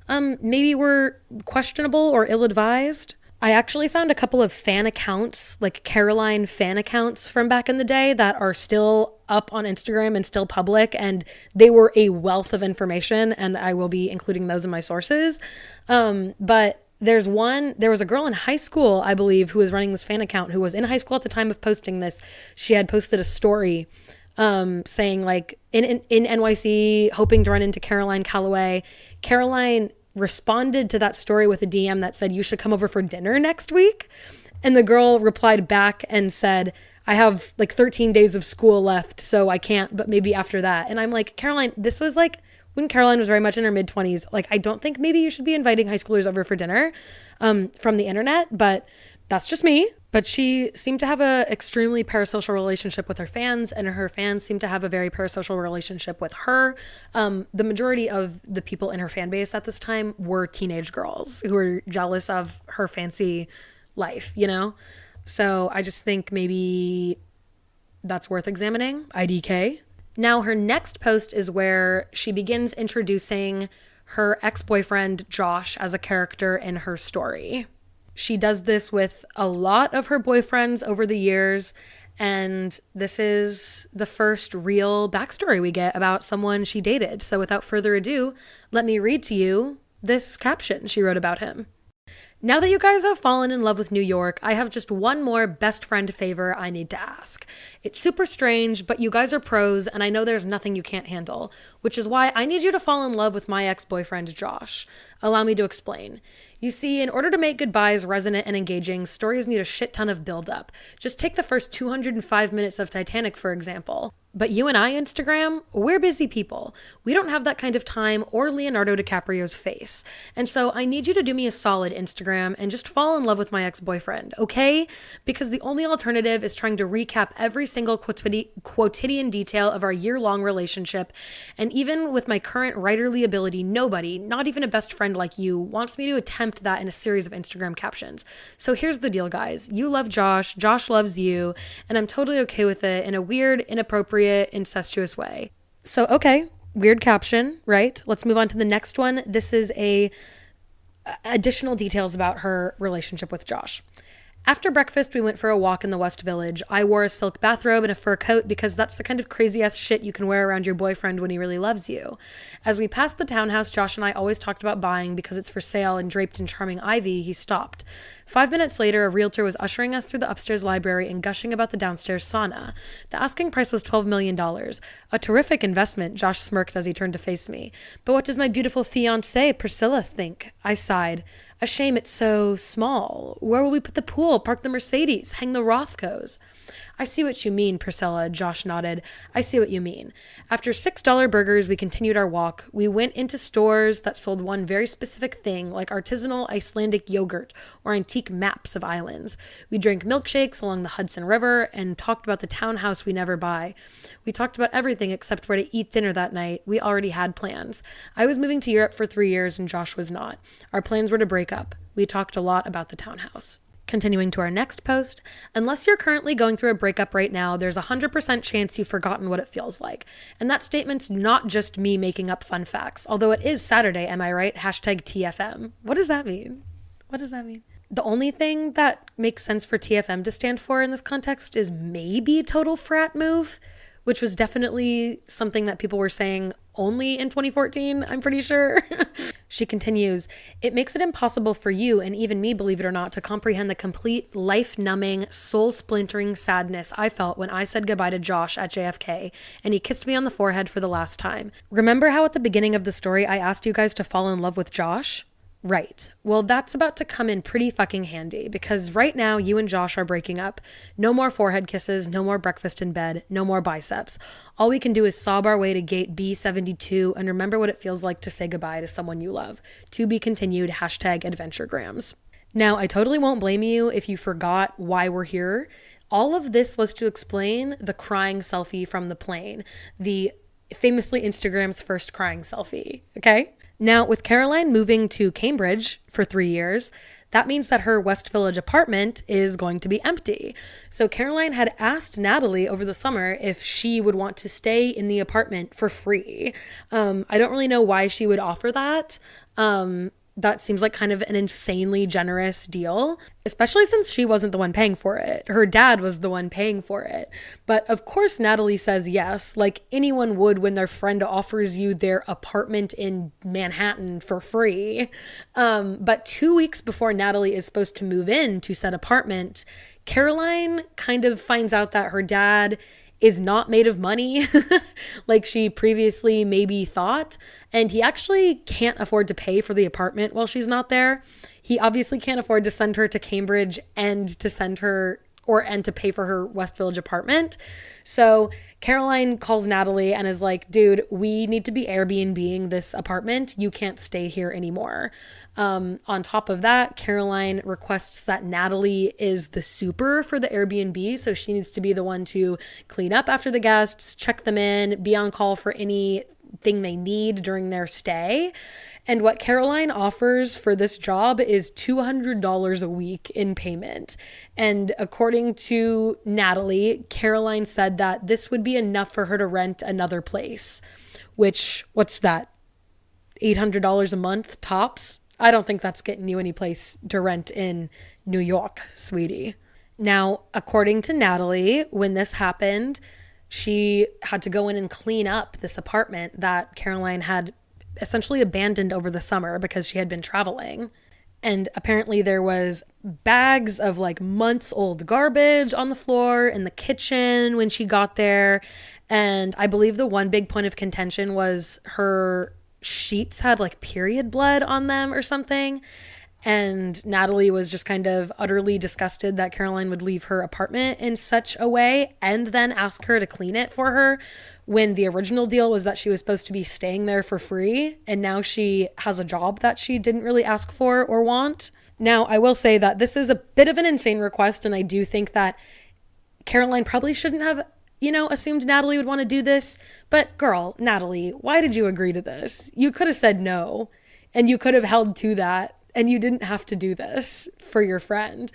maybe were questionable or ill-advised. I actually found a couple of fan accounts, like Caroline fan accounts from back in the day that are still up on Instagram and still public, and they were a wealth of information, and I will be including those in my sources. But there was a girl in high school, I believe, who was running this fan account, who was in high school at the time of posting this. She had posted a story saying like in NYC, hoping to run into Caroline Calloway. Caroline responded to that story with a DM that said, you should come over for dinner next week. And the girl replied back and said, I have like 13 days of school left, so I can't, but maybe after that. And I'm like, Caroline, this was like when Caroline was very much in her mid-20s. Like, I don't think maybe you should be inviting high schoolers over for dinner from the internet, but that's just me. But she seemed to have a extremely parasocial relationship with her fans, and her fans seemed to have a very parasocial relationship with her. The majority of the people in her fan base at this time were teenage girls who were jealous of her fancy life, you know? So I just think maybe that's worth examining. IDK. Now her next post is where she begins introducing her ex-boyfriend Josh as a character in her story. She does this with a lot of her boyfriends over the years, and this is the first real backstory we get about someone she dated. So without further ado, let me read to you this caption she wrote about him. Now that you guys have fallen in love with New York, I have just one more best friend favor I need to ask. It's super strange, but you guys are pros, and I know there's nothing you can't handle, which is why I need you to fall in love with my ex-boyfriend, Josh. Allow me to explain. You see, in order to make goodbyes resonant and engaging, stories need a shit ton of build-up. Just take the first 205 minutes of Titanic, for example. But you and I, Instagram, we're busy people. We don't have that kind of time or Leonardo DiCaprio's face. And so I need you to do me a solid, Instagram, and just fall in love with my ex-boyfriend, okay? Because the only alternative is trying to recap every single quotidian detail of our year-long relationship. And even with my current writerly ability, nobody, not even a best friend like you, wants me to attempt that in a series of Instagram captions. So here's the deal, guys. You love Josh, Josh loves you, and I'm totally okay with it in a weird, inappropriate, incestuous way. So, okay, weird caption, right? Let's move on to the next one. This is additional details about her relationship with Josh. After breakfast, we went for a walk in the West Village. I wore a silk bathrobe and a fur coat because that's the kind of crazy ass shit you can wear around your boyfriend when he really loves you. As we passed the townhouse Josh and I always talked about buying because it's for sale and draped in charming ivy, he stopped. 5 minutes later, a realtor was ushering us through the upstairs library and gushing about the downstairs sauna. The asking price was $12 million. A terrific investment, Josh smirked as he turned to face me. But what does my beautiful fiancée, Priscilla, think? I sighed. A shame it's so small. Where will we put the pool, park the Mercedes, hang the Rothkos? I see what you mean, Priscilla, Josh nodded. I see what you mean. After $6 burgers, we continued our walk. We went into stores that sold one very specific thing, like artisanal Icelandic yogurt or antique maps of islands. We drank milkshakes along the Hudson River and talked about the townhouse we never buy. We talked about everything except where to eat dinner that night. We already had plans. I was moving to Europe for 3 years and Josh was not. Our plans were to break up. We talked a lot about the townhouse. Continuing to our next post, unless you're currently going through a breakup right now, there's a 100% chance you've forgotten what it feels like. And that statement's not just me making up fun facts, although it is Saturday, am I right? Hashtag TFM. What does that mean? What does that mean? The only thing that makes sense for TFM to stand for in this context is maybe total frat move, which was definitely something that people were saying only in 2014, I'm pretty sure. She continues, it makes it impossible for you and even me, believe it or not, to comprehend the complete life-numbing, soul-splintering sadness I felt when I said goodbye to Josh at JFK and he kissed me on the forehead for the last time. Remember how at the beginning of the story I asked you guys to fall in love with Josh? Right. Well, that's about to come in pretty fucking handy because right now you and Josh are breaking up. No more forehead kisses, no more breakfast in bed, no more biceps. All we can do is sob our way to gate B72 and remember what it feels like to say goodbye to someone you love. To be continued, hashtag adventuregrams. Now, I totally won't blame you if you forgot why we're here. All of this was to explain the crying selfie from the plane, the famously Instagram's first crying selfie, okay? Now, with Caroline moving to Cambridge for 3 years, that means that her West Village apartment is going to be empty. So Caroline had asked Natalie over the summer if she would want to stay in the apartment for free. I don't really know why she would offer that. That seems like kind of an insanely generous deal, especially since she wasn't the one paying for it. Her dad was the one paying for it. But of course, Natalie says yes, like anyone would when their friend offers you their apartment in Manhattan for free. But 2 weeks before Natalie is supposed to move in to said apartment, Caroline kind of finds out that her dad is not made of money like she previously maybe thought. And he actually can't afford to pay for the apartment while she's not there. He obviously can't afford to send her to Cambridge and to send her and to pay for her West Village apartment. So Caroline calls Natalie and is like, dude, we need to be Airbnb-ing this apartment. You can't stay here anymore. On top of that, Caroline requests that Natalie is the super for the Airbnb. So she needs to be the one to clean up after the guests, check them in, be on call for anything they need during their stay. And what Caroline offers for this job is $200 a week in payment. And according to Natalie, Caroline said that this would be enough for her to rent another place, which, what's that? $800 a month tops? I don't think that's getting you any place to rent in New York, sweetie. Now, according to Natalie, when this happened, she had to go in and clean up this apartment that Caroline had essentially abandoned over the summer because she had been traveling. And apparently there was bags of like months old garbage on the floor in the kitchen when she got there. And I believe the one big point of contention was her sheets had like period blood on them or something. And Natalie was just kind of utterly disgusted that Caroline would leave her apartment in such a way and then ask her to clean it for her when the original deal was that she was supposed to be staying there for free. And now she has a job that she didn't really ask for or want. Now, I will say that this is a bit of an insane request. And I do think that Caroline probably shouldn't have, assumed Natalie would want to do this. But girl, Natalie, why did you agree to this? You could have said no and you could have held to that. And you didn't have to do this for your friend.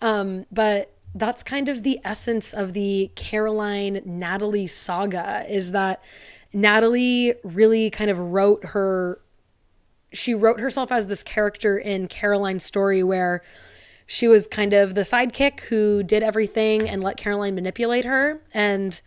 But that's kind of the essence of the Caroline-Natalie saga, is that Natalie really kind of wrote herself as this character in Caroline's story where she was kind of the sidekick who did everything and let Caroline manipulate her. And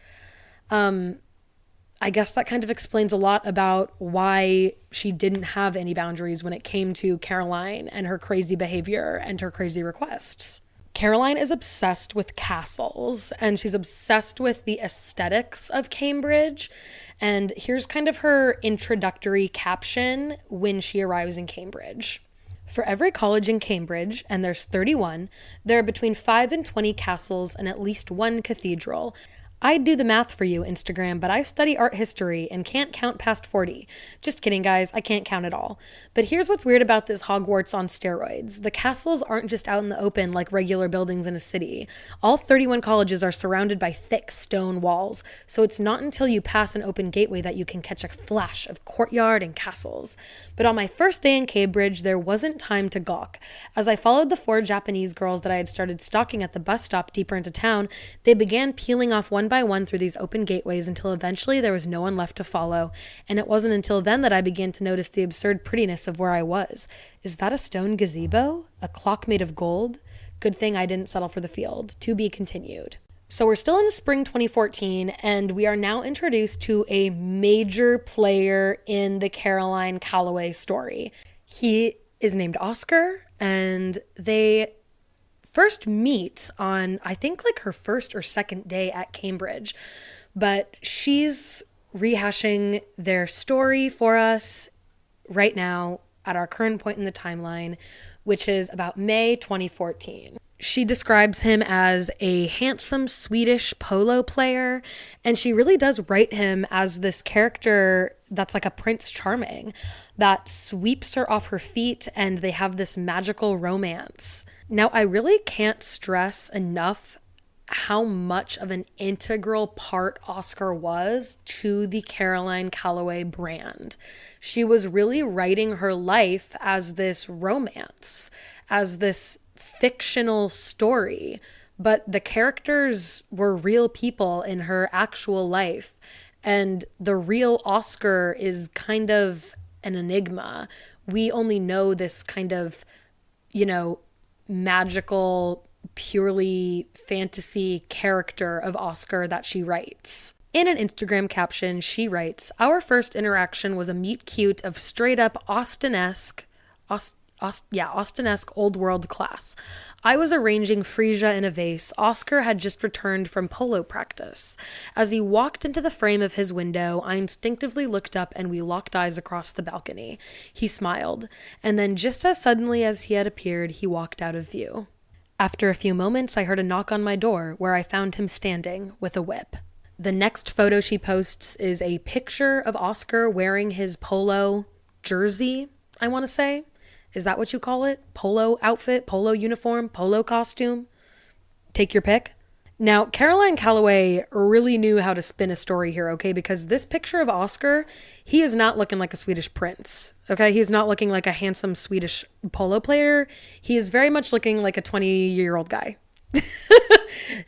I guess that kind of explains a lot about why she didn't have any boundaries when it came to Caroline and her crazy behavior and her crazy requests. Caroline is obsessed with castles and she's obsessed with the aesthetics of Cambridge. And here's kind of her introductory caption when she arrives in Cambridge. For every college in Cambridge, and there's 31, there are between 5 and 20 castles and at least one cathedral. I'd do the math for you, Instagram, but I study art history and can't count past 40. Just kidding, guys. I can't count at all. But here's what's weird about this Hogwarts on steroids. The castles aren't just out in the open like regular buildings in a city. All 31 colleges are surrounded by thick stone walls, so it's not until you pass an open gateway that you can catch a flash of courtyard and castles. But on my first day in Cambridge, there wasn't time to gawk. As I followed the 4 Japanese girls that I had started stalking at the bus stop deeper into town, they began peeling off one by one through these open gateways until eventually there was no one left to follow. And it wasn't until then that I began to notice the absurd prettiness of where I was. Is that a stone gazebo? A clock made of gold? Good thing I didn't settle for the field. To be continued. So we're still in spring 2014, and we are now introduced to a major player in the Caroline Calloway story. He is named Oscar, and they first meet on, I think, like her first or second day at Cambridge. But she's rehashing their story for us right now at our current point in the timeline, which is about May 2014. She describes him as a handsome Swedish polo player, and she really does write him as this character that's like a Prince Charming that sweeps her off her feet, and they have this magical romance. Now, I really can't stress enough how much of an integral part Oscar was to the Caroline Calloway brand. She was really writing her life as this romance, as this fictional story, but the characters were real people in her actual life. And the real Oscar is kind of an enigma. We only know this kind of, magical, purely fantasy character of Oscar that she writes. In an Instagram caption, she writes, "Our first interaction was a meet cute of straight up Austen-esque old world class. I was arranging freesia in a vase. Oscar had just returned from polo practice. As he walked into the frame of his window, I instinctively looked up and we locked eyes across the balcony. He smiled, and then just as suddenly as he had appeared, he walked out of view. After a few moments, I heard a knock on my door where I found him standing with a whip." The next photo she posts is a picture of Oscar wearing his polo jersey, I want to say. Is that what you call it? Polo outfit, polo uniform, polo costume? Take your pick. Now, Caroline Calloway really knew how to spin a story here, okay? Because this picture of Oscar, he is not looking like a Swedish prince, okay? He's not looking like a handsome Swedish polo player. He is very much looking like a 20-year-old guy.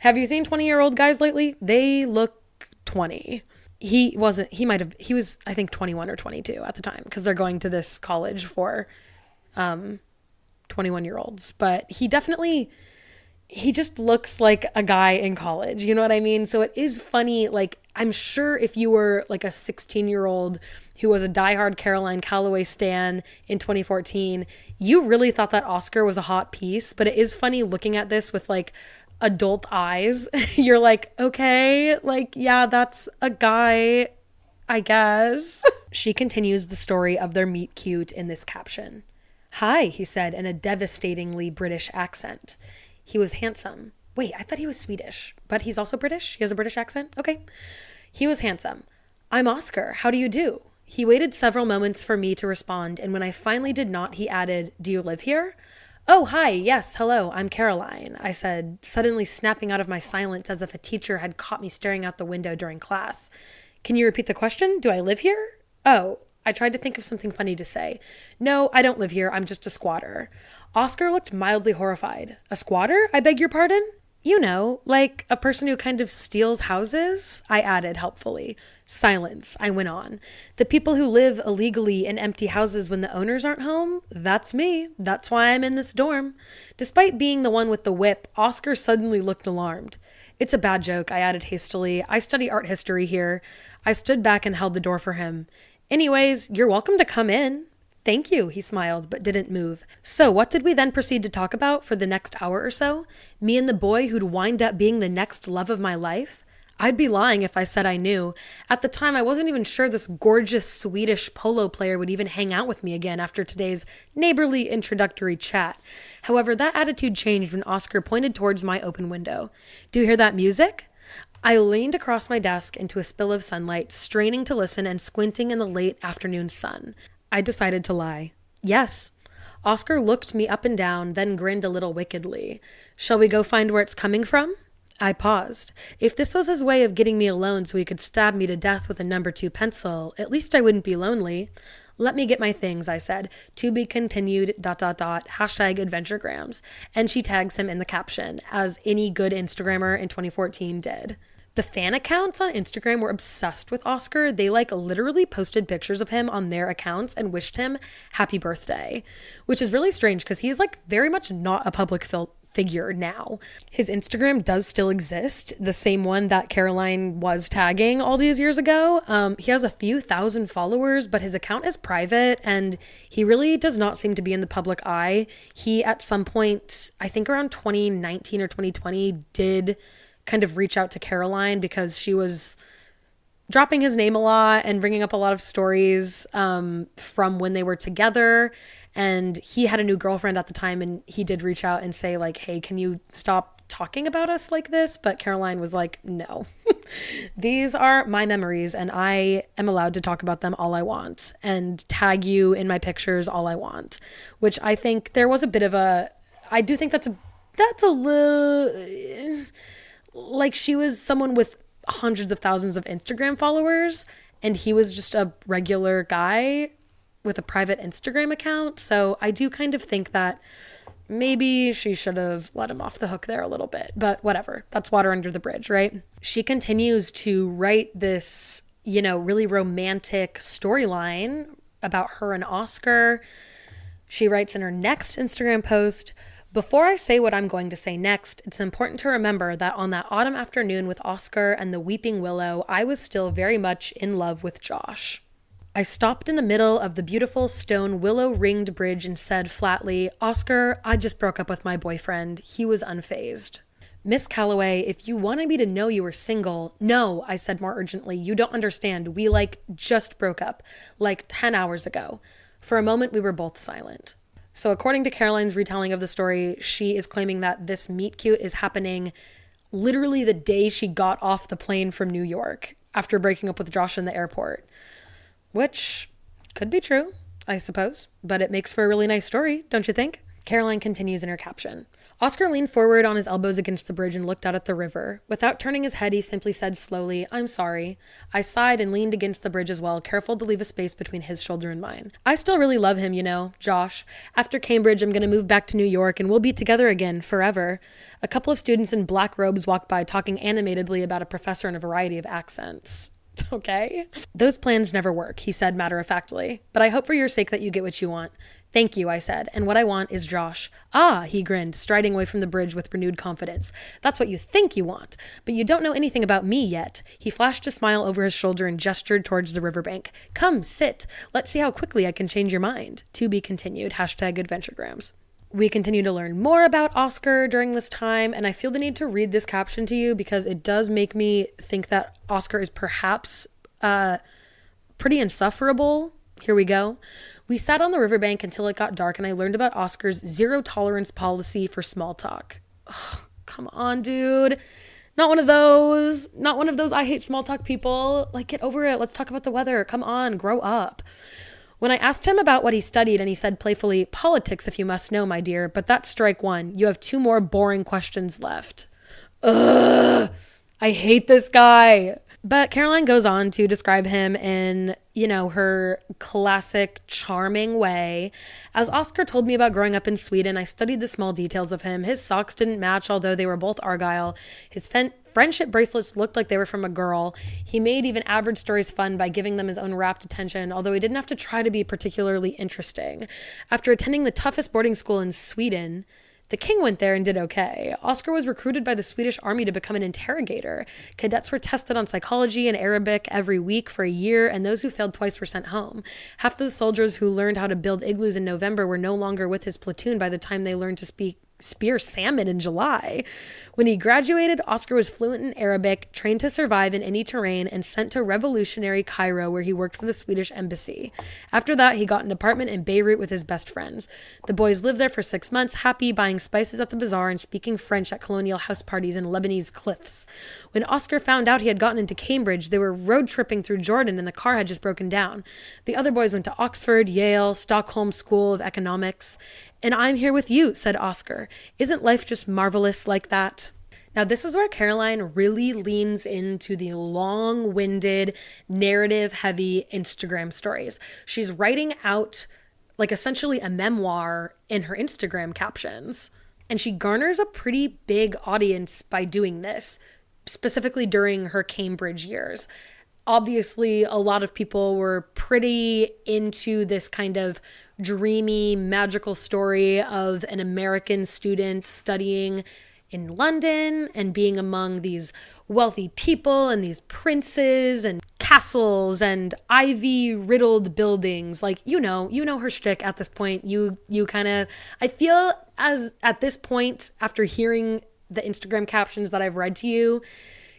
Have you seen 20-year-old guys lately? They look 20. He was, I think, 21 or 22 at the time, because they're going to this college for 21-year-olds. But he just looks like a guy in college, you know what I mean? So it is funny, like, I'm sure if you were like a 16-year-old who was a diehard Caroline Calloway stan in 2014, you really thought that Oscar was a hot piece. But it is funny looking at this with like adult eyes. You're like, okay, like, yeah, that's a guy, I guess. She continues the story of their meet cute in this caption. Hi, he said in a devastatingly British accent. He was handsome. Wait, I thought he was Swedish, but he's also British? He has a British accent? Okay. He was handsome. I'm Oscar. How do you do? He waited several moments for me to respond, and when I finally did not, he added, Do you live here? Oh, hi. Yes, hello. I'm Caroline, I said, suddenly snapping out of my silence as if a teacher had caught me staring out the window during class. Can you repeat the question? Do I live here? Oh, I tried to think of something funny to say. No, I don't live here. I'm just a squatter. Oscar looked mildly horrified. A squatter? I beg your pardon? You know, like a person who kind of steals houses, I added helpfully. Silence, I went on. The people who live illegally in empty houses when the owners aren't home, that's me. That's why I'm in this dorm. Despite being the one with the whip, Oscar suddenly looked alarmed. It's a bad joke, I added hastily. I study art history here. I stood back and held the door for him. Anyways, you're welcome to come in. Thank you, he smiled, but didn't move. So what did we then proceed to talk about for the next hour or so? Me and the boy who'd wind up being the next love of my life? I'd be lying if I said I knew. At the time, I wasn't even sure this gorgeous Swedish polo player would even hang out with me again after today's neighborly introductory chat. However, that attitude changed when Oscar pointed towards my open window. Do you hear that music? I leaned across my desk into a spill of sunlight, straining to listen and squinting in the late afternoon sun. I decided to lie. Yes. Oscar looked me up and down, then grinned a little wickedly. Shall we go find where it's coming from? I paused. If this was his way of getting me alone so he could stab me to death with a number 2 pencil, at least I wouldn't be lonely. Let me get my things, I said. To be continued, .. #adventuregrams. And she tags him in the caption, as any good Instagrammer in 2014 did. The fan accounts on Instagram were obsessed with Oscar. They literally posted pictures of him on their accounts and wished him happy birthday, which is really strange because he's very much not a public figure now. His Instagram does still exist, the same one that Caroline was tagging all these years ago. He has a few thousand followers, but his account is private and he really does not seem to be in the public eye. He, at some point, I think around 2019 or 2020, did kind of reach out to Caroline because she was dropping his name a lot and bringing up a lot of stories from when they were together. And he had a new girlfriend at the time, and he did reach out and say, hey, can you stop talking about us like this? But Caroline was like, no. These are my memories, and I am allowed to talk about them all I want and tag you in my pictures all I want, which I think there was a bit of I do think that's a little... she was someone with hundreds of thousands of Instagram followers, and he was just a regular guy with a private Instagram account. So I do kind of think that maybe she should have let him off the hook there a little bit, but whatever. That's water under the bridge, right? She continues to write this, really romantic storyline about her and Oscar. She writes in her next Instagram post, before I say what I'm going to say next, it's important to remember that on that autumn afternoon with Oscar and the weeping willow, I was still very much in love with Josh. I stopped in the middle of the beautiful stone willow-ringed bridge and said flatly, Oscar, I just broke up with my boyfriend. He was unfazed. Miss Calloway, if you wanted me to know you were single, no, I said more urgently, you don't understand. We just broke up, 10 hours ago. For a moment, we were both silent. So according to Caroline's retelling of the story, she is claiming that this meet cute is happening literally the day she got off the plane from New York after breaking up with Josh in the airport, which could be true, I suppose, but it makes for a really nice story, don't you think? Caroline continues in her caption. Oscar leaned forward on his elbows against the bridge and looked out at the river. Without turning his head, he simply said slowly, I'm sorry. I sighed and leaned against the bridge as well, careful to leave a space between his shoulder and mine. I still really love him, Josh. After Cambridge, I'm going to move back to New York and we'll be together again, forever. A couple of students in black robes walked by, talking animatedly about a professor in a variety of accents. Okay. Those plans never work, he said matter-of-factly, but I hope for your sake that you get what you want. Thank you, I said, and what I want is Josh. Ah, he grinned, striding away from the bridge with renewed confidence. That's what you think you want, but you don't know anything about me yet. He flashed a smile over his shoulder and gestured towards the riverbank. Come, sit. Let's see how quickly I can change your mind. To be continued. #adventuregrams. We continue to learn more about Oscar during this time, and I feel the need to read this caption to you because it does make me think that Oscar is perhaps pretty insufferable Here we go. We sat on the riverbank until it got dark and I learned about Oscar's zero tolerance policy for small talk. Ugh, come on, dude. Not one of those. Not one of those I hate small talk people. Like, get over it. Let's talk about the weather. Come on, grow up. When I asked him about what he studied, and he said playfully, politics if you must know, my dear, but that's strike one. You have 2 more boring questions left. Ugh, I hate this guy. But Caroline goes on to describe him in, her classic charming way. As Oscar told me about growing up in Sweden, I studied the small details of him. His socks didn't match, although they were both Argyle. His friendship bracelets looked like they were from a girl. He made even average stories fun by giving them his own rapt attention, although he didn't have to try to be particularly interesting. After attending the toughest boarding school in Sweden, the king went there and did okay. Oscar was recruited by the Swedish army to become an interrogator. Cadets were tested on psychology and Arabic every week for a year, and those who failed twice were sent home. Half of the soldiers who learned how to build igloos in November were no longer with his platoon by the time they learned to spear salmon in July. When he graduated, Oscar was fluent in Arabic, trained to survive in any terrain, and sent to revolutionary Cairo, where he worked for the Swedish embassy. After that, he got an apartment in Beirut with his best friends. The boys lived there for 6 months, happy, buying spices at the bazaar and speaking French at colonial house parties in Lebanese cliffs. When Oscar found out he had gotten into Cambridge, they were road tripping through Jordan and the car had just broken down. The other boys went to Oxford, Yale, Stockholm School of Economics. And I'm here with you, said Oscar. Isn't life just marvelous like that? Now, this is where Caroline really leans into the long-winded, narrative-heavy Instagram stories. She's writing out, essentially a memoir in her Instagram captions. And she garners a pretty big audience by doing this, specifically during her Cambridge years. Obviously, a lot of people were pretty into this kind of dreamy, magical story of an American student studying in London and being among these wealthy people and these princes and castles and ivy-riddled buildings. You know her shtick at this point. You kind of, I feel as at this point, after hearing the Instagram captions that I've read to you,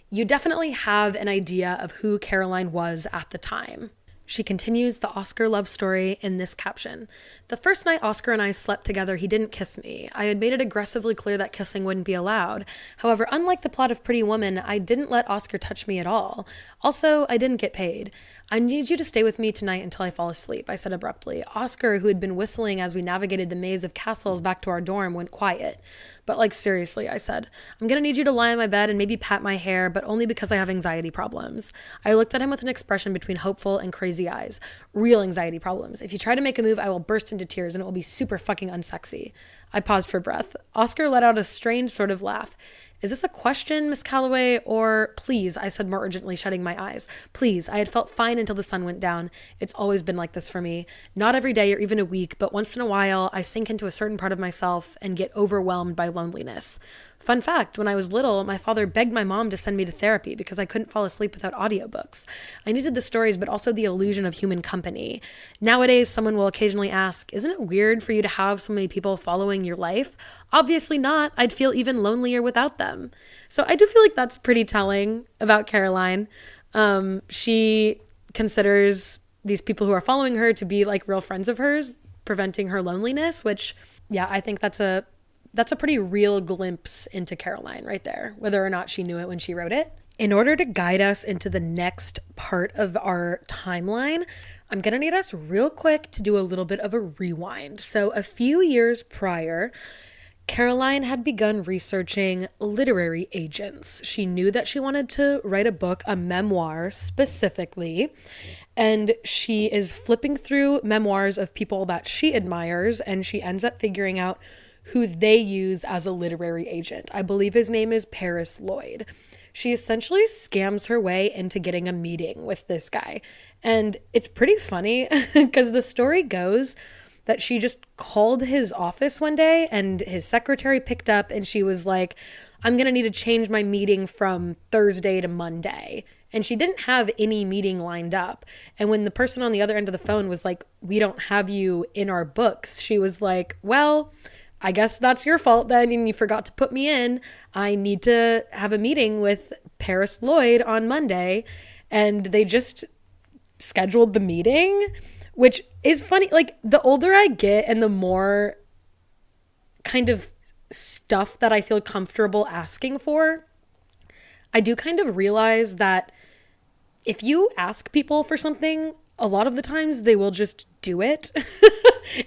you definitely have an idea of who Caroline was at the time. She continues the Oscar love story in this caption. The first night Oscar and I slept together, he didn't kiss me. I had made it aggressively clear that kissing wouldn't be allowed. However, unlike the plot of Pretty Woman, I didn't let Oscar touch me at all. Also, I didn't get paid. I need you to stay with me tonight until I fall asleep, I said abruptly. Oscar, who had been whistling as we navigated the maze of castles back to our dorm, went quiet. But seriously, I said, I'm going to need you to lie on my bed and maybe pat my hair, but only because I have anxiety problems. I looked at him with an expression between hopeful and crazy eyes. Real anxiety problems. If you try to make a move, I will burst into tears and it will be super fucking unsexy. I paused for breath. Oscar let out a strange sort of laugh. Is this a question, Miss Calloway? Or please, I said more urgently, shutting my eyes. Please, I had felt fine until the sun went down. It's always been like this for me. Not every day or even a week, but once in a while, I sink into a certain part of myself and get overwhelmed by loneliness. Fun fact, when I was little, my father begged my mom to send me to therapy because I couldn't fall asleep without audiobooks. I needed the stories, but also the illusion of human company. Nowadays, someone will occasionally ask, isn't it weird for you to have so many people following your life? Obviously not. I'd feel even lonelier without them. So I do feel like that's pretty telling about Caroline. She considers these people who are following her to be real friends of hers, preventing her loneliness, which, yeah, I think that's a pretty real glimpse into Caroline right there, whether or not she knew it when she wrote it. In order to guide us into the next part of our timeline, I'm going to need us real quick to do a little bit of a rewind. So a few years prior, Caroline had begun researching literary agents. She knew that she wanted to write a book, a memoir specifically, and she is flipping through memoirs of people that she admires, and she ends up figuring out who they use as a literary agent. I believe his name is Paris Lloyd. She essentially scams her way into getting a meeting with this guy. And it's pretty funny because the story goes that she just called his office one day and his secretary picked up and she was like, I'm going to need to change my meeting from Thursday to Monday. And she didn't have any meeting lined up. And when the person on the other end of the phone was like, we don't have you in our books, she was like, well, I guess that's your fault then, and you forgot to put me in. I need to have a meeting with Paris Lloyd on Monday. And they just scheduled the meeting, which is funny. Like, the older I get and the more kind of stuff that I feel comfortable asking for, I do kind of realize that if you ask people for something, a lot of the times they will just do it.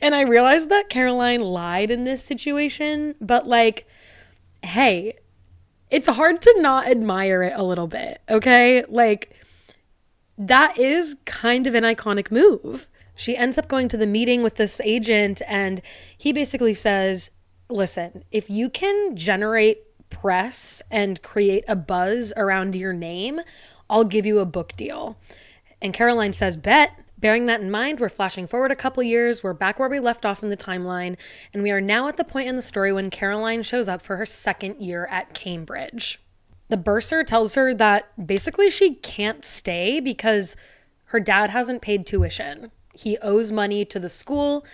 And I realized that Caroline lied in this situation, but like, hey, it's hard to not admire it a little bit, okay? Like, that is kind of an iconic move. She ends up going to the meeting with this agent, and he basically says, listen, if you can generate press and create a buzz around your name, I'll give you a book deal. And Caroline says, bet. Bearing that in mind, we're flashing forward a couple years. We're back where we left off in the timeline. And we are now at the point in the story when Caroline shows up for her second year at Cambridge. The bursar tells her that basically she can't stay because her dad hasn't paid tuition. He owes money to the school,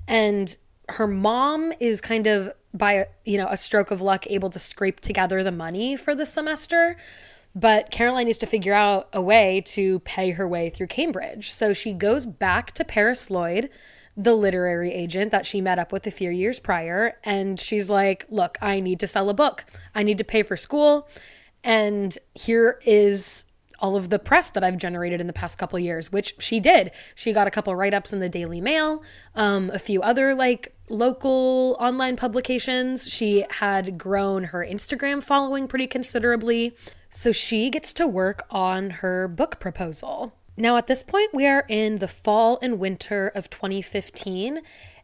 and her mom is kind of, by a stroke of luck, able to scrape together the money for the semester. But Caroline needs to figure out a way to pay her way through Cambridge. So she goes back to Paris Lloyd, the literary agent that she met up with a few years prior. And she's like, look, I need to sell a book. I need to pay for school. And here is all of the press that I've generated in the past couple of years, which she did. She got a couple write-ups in the Daily Mail, a few other like local online publications. She had grown her Instagram following pretty considerably. So she gets to work on her book proposal. Now at this point, we are in the fall and winter of 2015,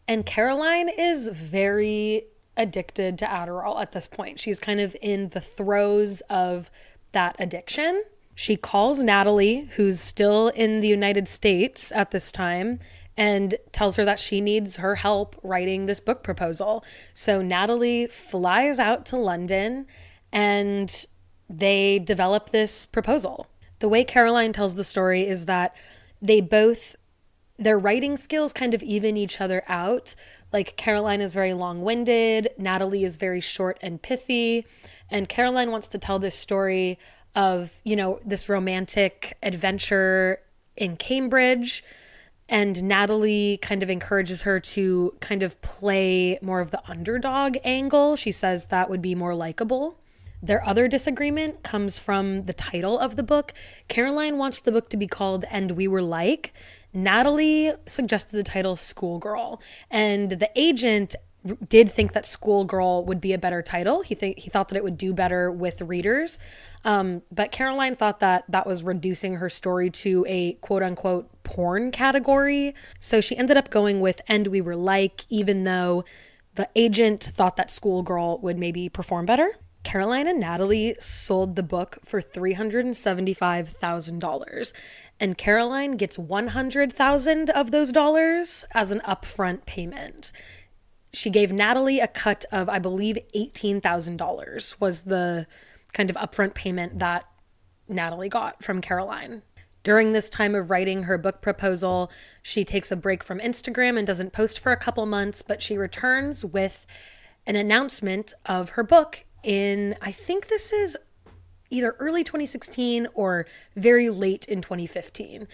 and Caroline is very addicted to Adderall at this point. She's kind of in the throes of that addiction. She calls Natalie, who's still in the United States at this time, and tells her that she needs her help writing this book proposal. So Natalie flies out to London and they develop this proposal. The way Caroline tells the story is that their writing skills kind of even each other out. Like, Caroline is very long-winded, Natalie is very short and pithy, and Caroline wants to tell this story of, this romantic adventure in Cambridge, and Natalie kind of encourages her to kind of play more of the underdog angle. She says that would be more likable. Their other disagreement comes from the title of the book. Caroline wants the book to be called And We Were Like. Natalie suggested the title Schoolgirl, and the agent did think that Schoolgirl would be a better title. He thought that it would do better with readers. But Caroline thought that was reducing her story to a quote unquote porn category. So she ended up going with And We Were Like, even though the agent thought that Schoolgirl would maybe perform better. Caroline and Natalie sold the book for $375,000, and Caroline gets $100,000 of those dollars as an upfront payment. She gave Natalie a cut of, I believe, $18,000 was the kind of upfront payment that Natalie got from Caroline. During this time of writing her book proposal, she takes a break from Instagram and doesn't post for a couple months, but she returns with an announcement of her book in, I think this is either early 2016 or very late in 2015.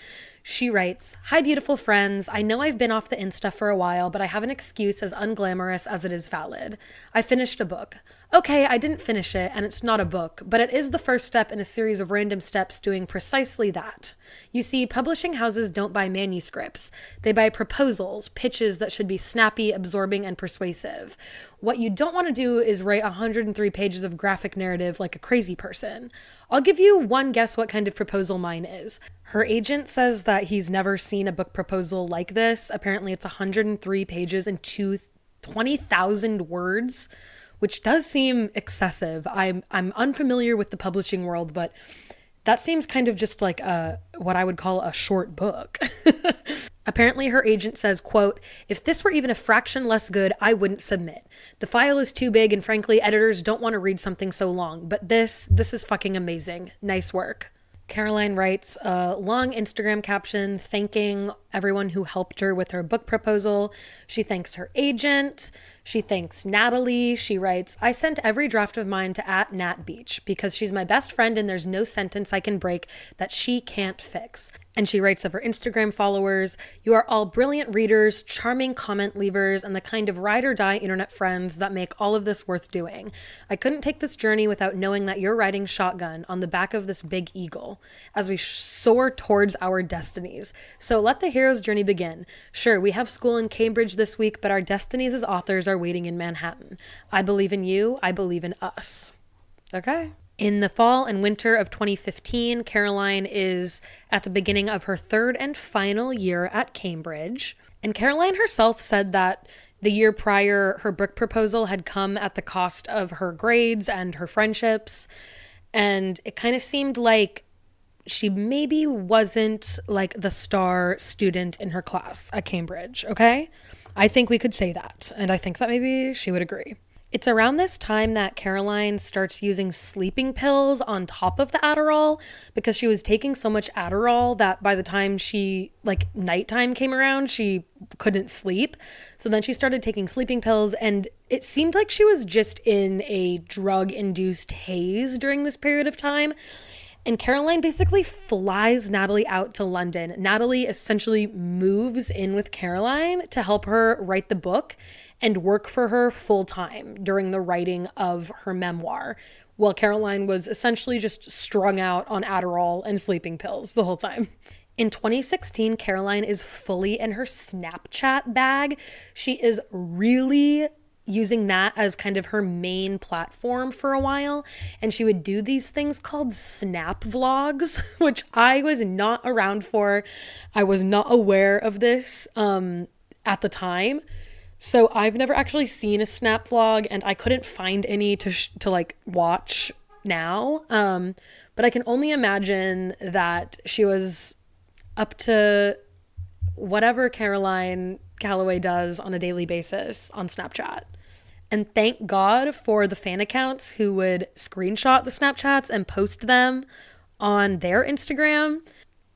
She writes, "Hi, beautiful friends. I know I've been off the Insta for a while, but I have an excuse as unglamorous as it is valid. I finished a book. Okay, I didn't finish it, and it's not a book, but it is the first step in a series of random steps doing precisely that. You see, publishing houses don't buy manuscripts. They buy proposals, pitches that should be snappy, absorbing, and persuasive. What you don't want to do is write 103 pages of graphic narrative like a crazy person. I'll give you one guess what kind of proposal mine is." Her agent says that he's never seen a book proposal like this. Apparently it's 103 pages and 20,000 words, which does seem excessive. I'm unfamiliar with the publishing world, but that seems kind of just like what I would call a short book. Apparently her agent says, quote, "If this were even a fraction less good, I wouldn't submit. The file is too big, and frankly, editors don't want to read something so long. But this is fucking amazing. Nice work." Caroline writes a long Instagram caption thanking everyone who helped her with her book proposal. She thanks her agent. She thanks Natalie. She writes, I sent every draft of mine to @NatBeach because she's my best friend and there's no sentence I can break that she can't fix. And she writes of her Instagram followers, you are all brilliant readers, charming comment leavers, and the kind of ride or die internet friends that make all of this worth doing. I couldn't take this journey without knowing that you're riding shotgun on the back of this big eagle as we soar towards our destinies. So let the hero's journey begin. Sure, we have school in Cambridge this week, but our destinies as authors are waiting in Manhattan. I believe in you. I believe in us. Okay. In the fall and winter of 2015, Caroline is at the beginning of her third and final year at Cambridge. And Caroline herself said that the year prior, her book proposal had come at the cost of her grades and her friendships. And it kind of seemed like she maybe wasn't like the star student in her class at Cambridge, okay? I think we could say that. And I think that maybe she would agree. It's around this time that Caroline starts using sleeping pills on top of the Adderall because she was taking so much Adderall that by the time nighttime came around, she couldn't sleep. So then she started taking sleeping pills, and it seemed like she was just in a drug-induced haze during this period of time. And Caroline basically flies Natalie out to London. Natalie essentially moves in with Caroline to help her write the book and work for her full time during the writing of her memoir, while Caroline was essentially just strung out on Adderall and sleeping pills the whole time. In 2016, Caroline is fully in her Snapchat bag. She is really using that as kind of her main platform for a while. And she would do these things called snap vlogs, which I was not around for. I was not aware of this at the time. So I've never actually seen a snap vlog, and I couldn't find any to watch now. But I can only imagine that she was up to whatever Caroline Calloway does on a daily basis on Snapchat. And thank God for the fan accounts who would screenshot the Snapchats and post them on their Instagram.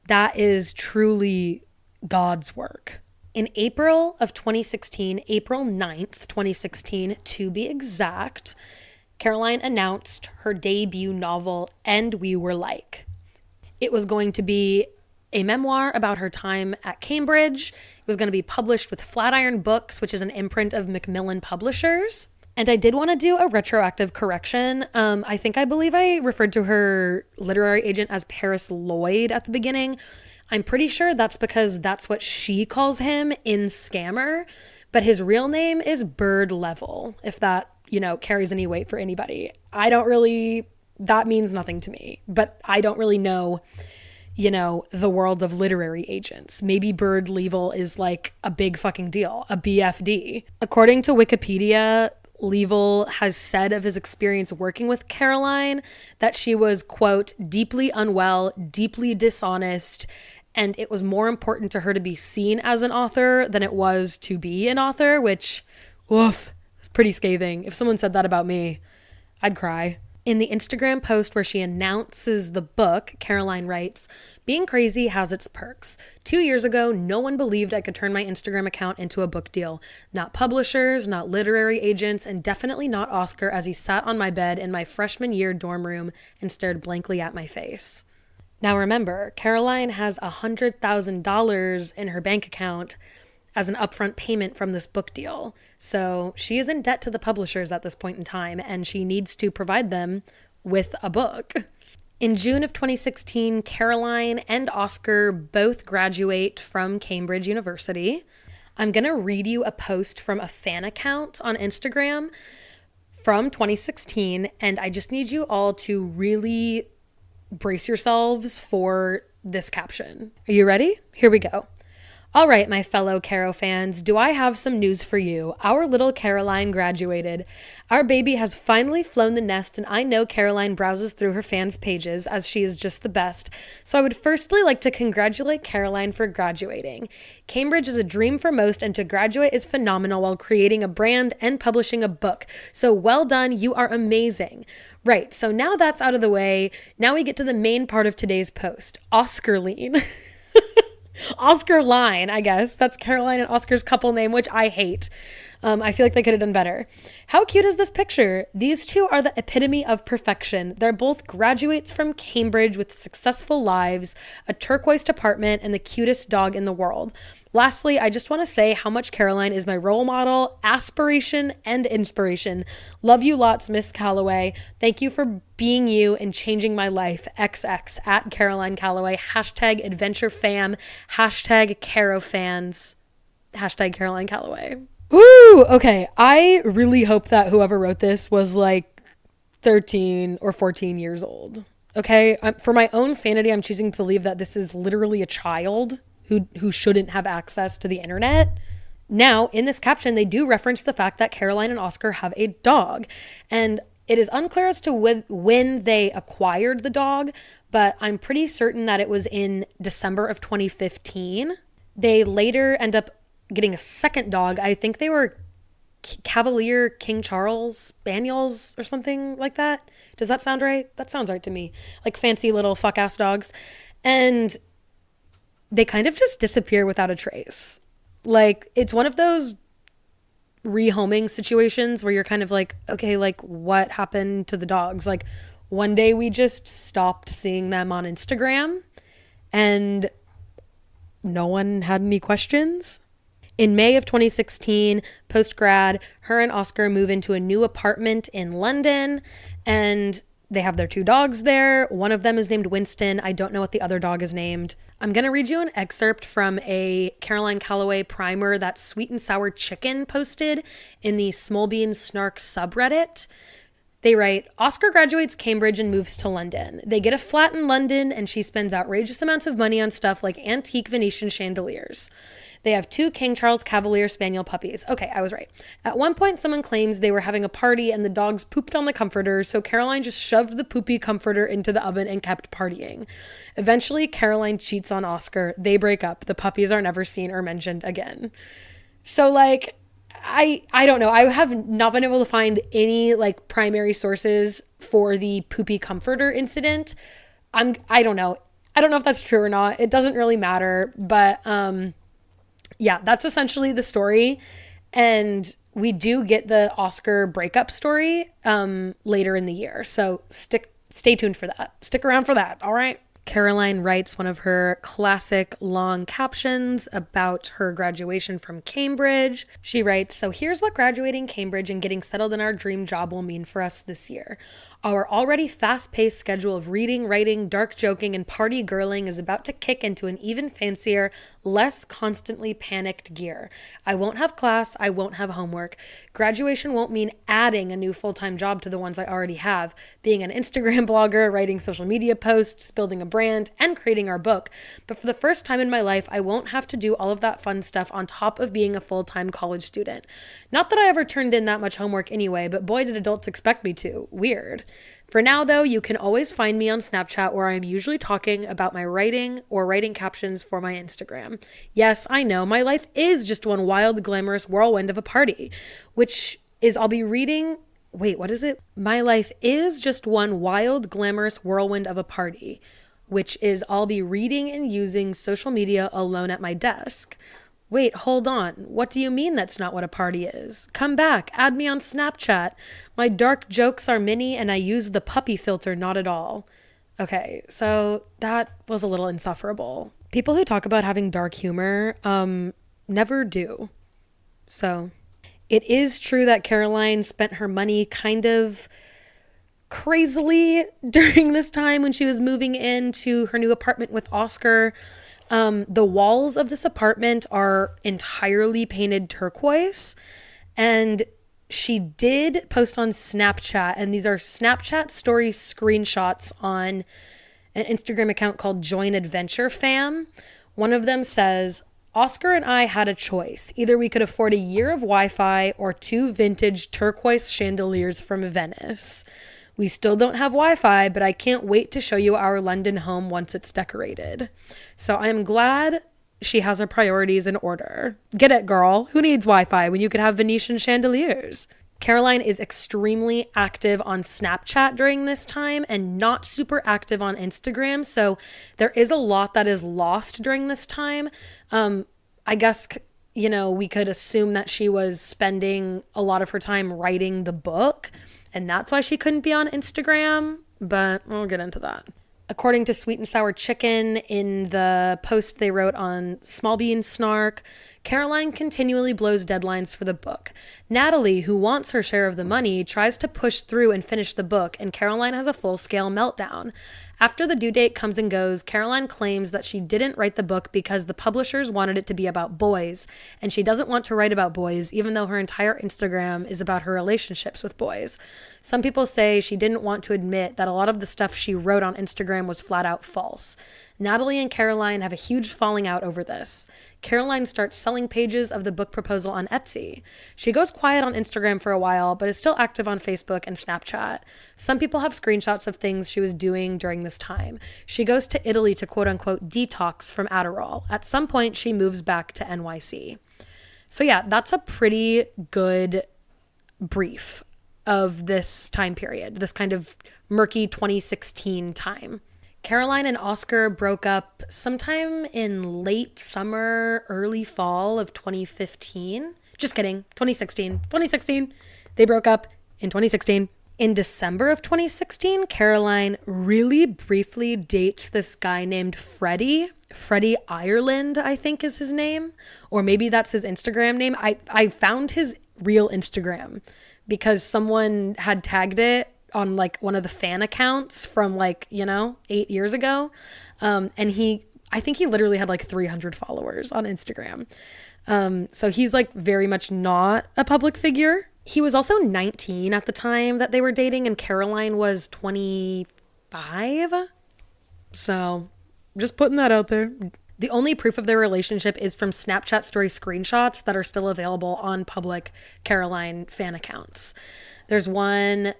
That is truly God's work. In April of 2016, April 9th, 2016, to be exact, Caroline announced her debut novel, And We Were Like. It was going to be a memoir about her time at Cambridge. It was going to be published with Flatiron Books, which is an imprint of Macmillan Publishers. And I did want to do a retroactive correction. I believe I referred to her literary agent as Paris Lloyd at the beginning. I'm pretty sure that's because that's what she calls him in Scammer, but his real name is Bird Level, if that, carries any weight for anybody. That means nothing to me, but I don't really know, the world of literary agents. Maybe Bird Level is like a big fucking deal, a BFD. According to Wikipedia, Level has said of his experience working with Caroline that she was, quote, deeply unwell, deeply dishonest, and it was more important to her to be seen as an author than it was to be an author, which, woof, is pretty scathing. If someone said that about me, I'd cry. In the Instagram post where she announces the book, Caroline writes, being crazy has its perks. 2 years ago, no one believed I could turn my Instagram account into a book deal. Not publishers, not literary agents, and definitely not Oscar as he sat on my bed in my freshman year dorm room and stared blankly at my face. Now remember, Caroline has $100,000 in her bank account as an upfront payment from this book deal. So she is in debt to the publishers at this point in time, and she needs to provide them with a book. In June of 2016, Caroline and Oscar both graduate from Cambridge University. I'm going to read you a post from a fan account on Instagram from 2016, and I just need you all to really brace yourselves for this caption. Are you ready? Here we go. All right, my fellow Caro fans, do I have some news for you? Our little Caroline graduated. Our baby has finally flown the nest, and I know Caroline browses through her fans' pages as she is just the best. So I would firstly like to congratulate Caroline for graduating. Cambridge is a dream for most, and to graduate is phenomenal while creating a brand and publishing a book. So well done, you are amazing. Right, so now that's out of the way. Now we get to the main part of today's post, Oscarline. Oscar Line, I guess. That's Caroline and Oscar's couple name, which I hate. I feel like they could have done better. How cute is this picture? These two are the epitome of perfection. They're both graduates from Cambridge with successful lives, a turquoise apartment, and the cutest dog in the world. Lastly, I just want to say how much Caroline is my role model, aspiration, and inspiration. Love you lots, Miss Calloway. Thank you for being you and changing my life. XX at Caroline Calloway. Hashtag adventure fam. Hashtag Caro fans. Hashtag Caroline Calloway. Woo! Okay, I really hope that whoever wrote this was like 13 or 14 years old. Okay, for my own sanity, I'm choosing to believe that this is literally a child who shouldn't have access to the internet. Now, in this caption, they do reference the fact that Caroline and Oscar have a dog. And it is unclear as to when they acquired the dog, but I'm pretty certain that it was in December of 2015. They later end up getting a second dog. I think they were Cavalier King Charles Spaniels or something like that. Does that sound right? That sounds right to me. Like fancy little fuck-ass dogs. And they kind of just disappear without a trace. Like, it's one of those rehoming situations where you're kind of like, okay, like, what happened to the dogs? Like, one day we just stopped seeing them on Instagram and no one had any questions. In May of 2016, post-grad, her and Oscar move into a new apartment in London, and they have their two dogs there. One of them is named Winston. I don't know what the other dog is named. I'm going to read you an excerpt from a Caroline Calloway primer that Sweet and Sour Chicken posted in the SmolBeanSnark subreddit. They write, Oscar graduates Cambridge and moves to London. They get a flat in London, and she spends outrageous amounts of money on stuff like antique Venetian chandeliers. They have two King Charles Cavalier Spaniel puppies. Okay, I was right. At one point, someone claims they were having a party and the dogs pooped on the comforter, so Caroline just shoved the poopy comforter into the oven and kept partying. Eventually, Caroline cheats on Oscar. They break up. The puppies are never seen or mentioned again. So, like, I don't know. I have not been able to find any, like, primary sources for the poopy comforter incident. I don't know. I don't know if that's true or not. It doesn't really matter, but, yeah, that's essentially the story. And we do get the Oscar breakup story later in the year. So stay tuned for that. Stick around for that. All right. Caroline writes one of her classic long captions about her graduation from Cambridge. She writes, so here's what graduating Cambridge and getting settled in our dream job will mean for us this year. Our already fast-paced schedule of reading, writing, dark joking, and party girling is about to kick into an even fancier, less constantly panicked gear. I won't have class. I won't have homework. Graduation won't mean adding a new full-time job to the ones I already have, being an Instagram blogger, writing social media posts, building a brand, and creating our book. But for the first time in my life, I won't have to do all of that fun stuff on top of being a full-time college student. Not that I ever turned in that much homework anyway, but boy, did adults expect me to. Weird. For now, though, you can always find me on Snapchat, where I'm usually talking about my writing or writing captions for my Instagram. Yes, I know, my life is just one wild, glamorous whirlwind of a party, which is I'll be reading... Wait, what is it? My life is just one wild, glamorous whirlwind of a party, which is I'll be reading and using social media alone at my desk. Wait, hold on. What do you mean that's not what a party is? Come back. Add me on Snapchat. My dark jokes are mini and I use the puppy filter not at all. Okay, so that was a little insufferable. People who talk about having dark humor never do. So it is true that Caroline spent her money kind of crazily during this time when she was moving into her new apartment with Oscar. The walls of this apartment are entirely painted turquoise, and she did post on Snapchat, and these are Snapchat story screenshots on an Instagram account called Join Adventure Fam. One of them says, Oscar and I had a choice. Either we could afford a year of Wi-Fi or 2 vintage turquoise chandeliers from Venice. We still don't have Wi-Fi, but I can't wait to show you our London home once it's decorated. So I'm glad she has her priorities in order. Get it, girl. Who needs Wi-Fi when you could have Venetian chandeliers? Caroline is extremely active on Snapchat during this time and not super active on Instagram. So there is a lot that is lost during this time. I guess, we could assume that she was spending a lot of her time writing the book, and that's why she couldn't be on Instagram, but we'll get into that. According to Sweet and Sour Chicken, in the post they wrote on SmolBeanSnark, Caroline continually blows deadlines for the book. Natalie, who wants her share of the money, tries to push through and finish the book, and Caroline has a full-scale meltdown. After the due date comes and goes, Caroline claims that she didn't write the book because the publishers wanted it to be about boys, and she doesn't want to write about boys, even though her entire Instagram is about her relationships with boys. Some people say she didn't want to admit that a lot of the stuff she wrote on Instagram was flat out false. Natalie and Caroline have a huge falling out over this. Caroline starts selling pages of the book proposal on Etsy. She goes quiet on Instagram for a while, but is still active on Facebook and Snapchat. Some people have screenshots of things she was doing during this time. She goes to Italy to quote unquote detox from Adderall. At some point, she moves back to NYC. So yeah, that's a pretty good brief of this time period, this kind of murky 2016 time. Caroline and Oscar broke up sometime in late summer, early fall of 2015. Just kidding, 2016. 2016. They broke up in 2016. In December of 2016, Caroline really briefly dates this guy named Freddie. Freddie Ireland, I think is his name. Or maybe that's his Instagram name. I found his real Instagram because someone had tagged it on like one of the fan accounts from 8 years ago. And I think he literally had like 300 followers on Instagram. So he's like very much not a public figure. He was also 19 at the time that they were dating, and Caroline was 25. So just putting that out there. The only proof of their relationship is from Snapchat story screenshots that are still available on public Caroline fan accounts. There's one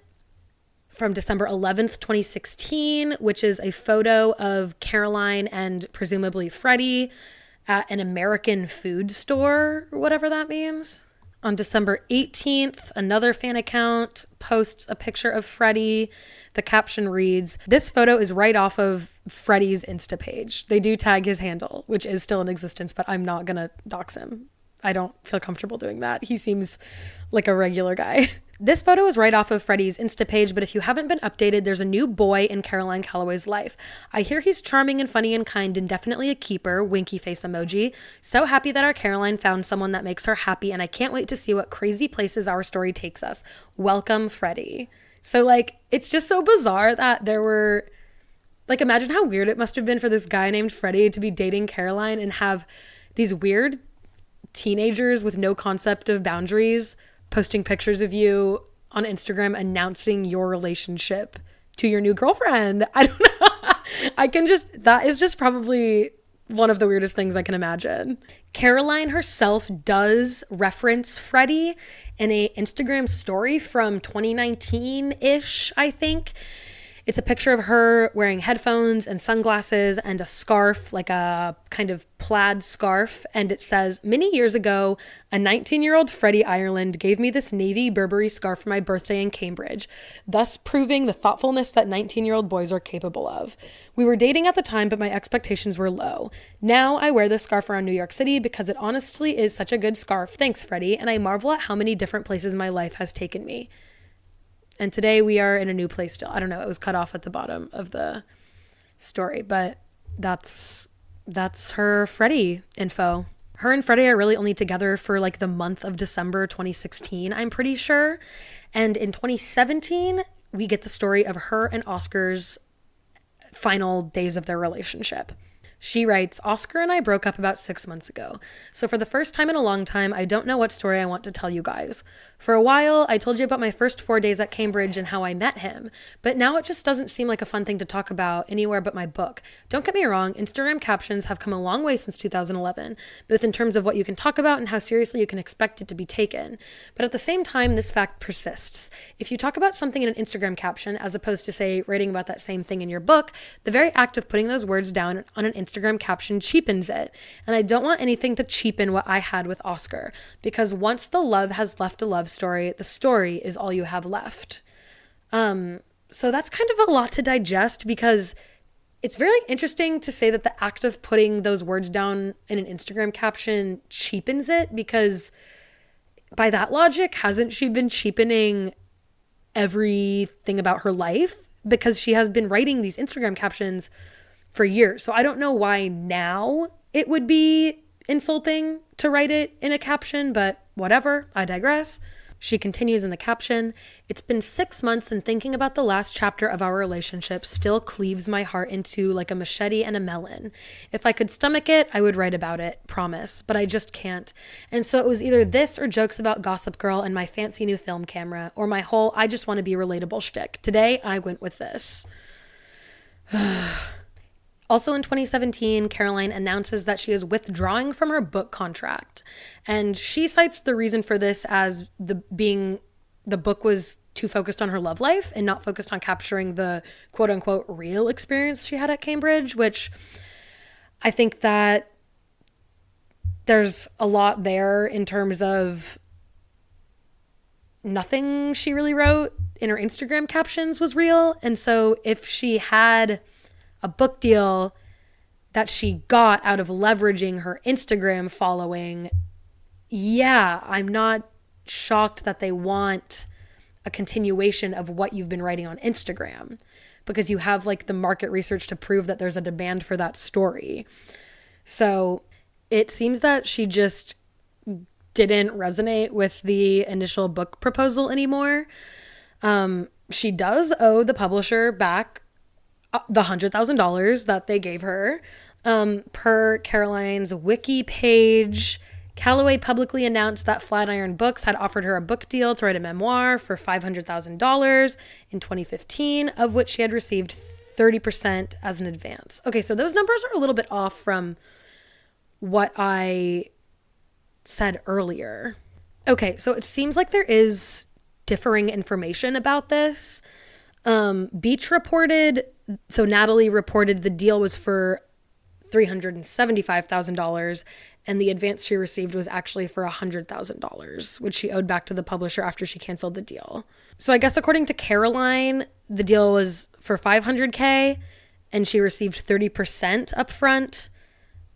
from December 11th, 2016, which is a photo of Caroline and presumably Freddie at an American food store, whatever that means. On December 18th, another fan account posts a picture of Freddie. The caption reads, "This photo is right off of Freddie's Insta page." They do tag his handle, which is still in existence, but I'm not going to dox him. I don't feel comfortable doing that. He seems like a regular guy. This photo is right off of Freddie's Insta page, but if you haven't been updated, there's a new boy in Caroline Calloway's life. I hear he's charming and funny and kind and definitely a keeper, winky face emoji. So happy that our Caroline found someone that makes her happy, and I can't wait to see what crazy places our story takes us. Welcome, Freddie. So it's just so bizarre that there were, imagine how weird it must have been for this guy named Freddie to be dating Caroline and have these weird teenagers with no concept of boundaries posting pictures of you on Instagram announcing your relationship to your new girlfriend. I don't know. That is just probably one of the weirdest things I can imagine. Caroline herself does reference Freddie in a Instagram story from 2019-ish, I think. It's a picture of her wearing headphones and sunglasses and a scarf, like a kind of plaid scarf. And it says, "Many years ago, a 19-year-old Freddie Ireland gave me this navy Burberry scarf for my birthday in Cambridge, thus proving the thoughtfulness that 19-year-old boys are capable of. We were dating at the time, but my expectations were low. Now I wear this scarf around New York City because it honestly is such a good scarf. Thanks, Freddie. And I marvel at how many different places my life has taken me." And today we are in a new place still. I don't know. It was cut off at the bottom of the story, but that's her Freddie info. Her and Freddie are really only together for the month of December 2016, I'm pretty sure. And in 2017, we get the story of her and Oscar's final days of their relationship. She writes, Oscar and I broke up about 6 months ago. So for the first time in a long time, I don't know what story I want to tell you guys. For a while, I told you about my first 4 days at Cambridge and how I met him. But now it just doesn't seem like a fun thing to talk about anywhere but my book. Don't get me wrong, Instagram captions have come a long way since 2011, both in terms of what you can talk about and how seriously you can expect it to be taken. But at the same time, this fact persists. If you talk about something in an Instagram caption, as opposed to, say, writing about that same thing in your book, the very act of putting those words down on an Instagram caption cheapens it. And I don't want anything to cheapen what I had with Oscar, because once the love has left a love story, the story is all you have left. So that's kind of a lot to digest, because it's very interesting to say that the act of putting those words down in an Instagram caption cheapens it, because by that logic, hasn't she been cheapening everything about her life? Because she has been writing these Instagram captions for years. So I don't know why now it would be insulting to write it in a caption, but whatever, I digress. She continues in the caption, "It's been 6 months and thinking about the last chapter of our relationship still cleaves my heart into like a machete and a melon. If I could stomach it, I would write about it, promise, but I just can't. And so it was either this or jokes about Gossip Girl and my fancy new film camera, or my whole I just want to be relatable shtick. Today, I went with this." Also in 2017, Caroline announces that she is withdrawing from her book contract. And she cites the reason for this as the book was too focused on her love life and not focused on capturing the quote unquote real experience she had at Cambridge, which I think that there's a lot there in terms of nothing she really wrote in her Instagram captions was real. And so if she had a book deal that she got out of leveraging her Instagram following, yeah, I'm not shocked that they want a continuation of what you've been writing on Instagram, because you have like the market research to prove that there's a demand for that story. So it seems that she just didn't resonate with the initial book proposal anymore. She does owe the publisher back the $100,000 that they gave her. Per Caroline's wiki page, Calloway publicly announced that Flatiron Books had offered her a book deal to write a memoir for $500,000 in 2015, of which she had received 30% as an advance. Okay, so those numbers are a little bit off from what I said earlier. Okay, so it seems like there is differing information about this. Beach reported, so Natalie reported the deal was for $375,000 and the advance she received was actually for $100,000, which she owed back to the publisher after she canceled the deal. So I guess according to Caroline, the deal was for $500K and she received 30% upfront.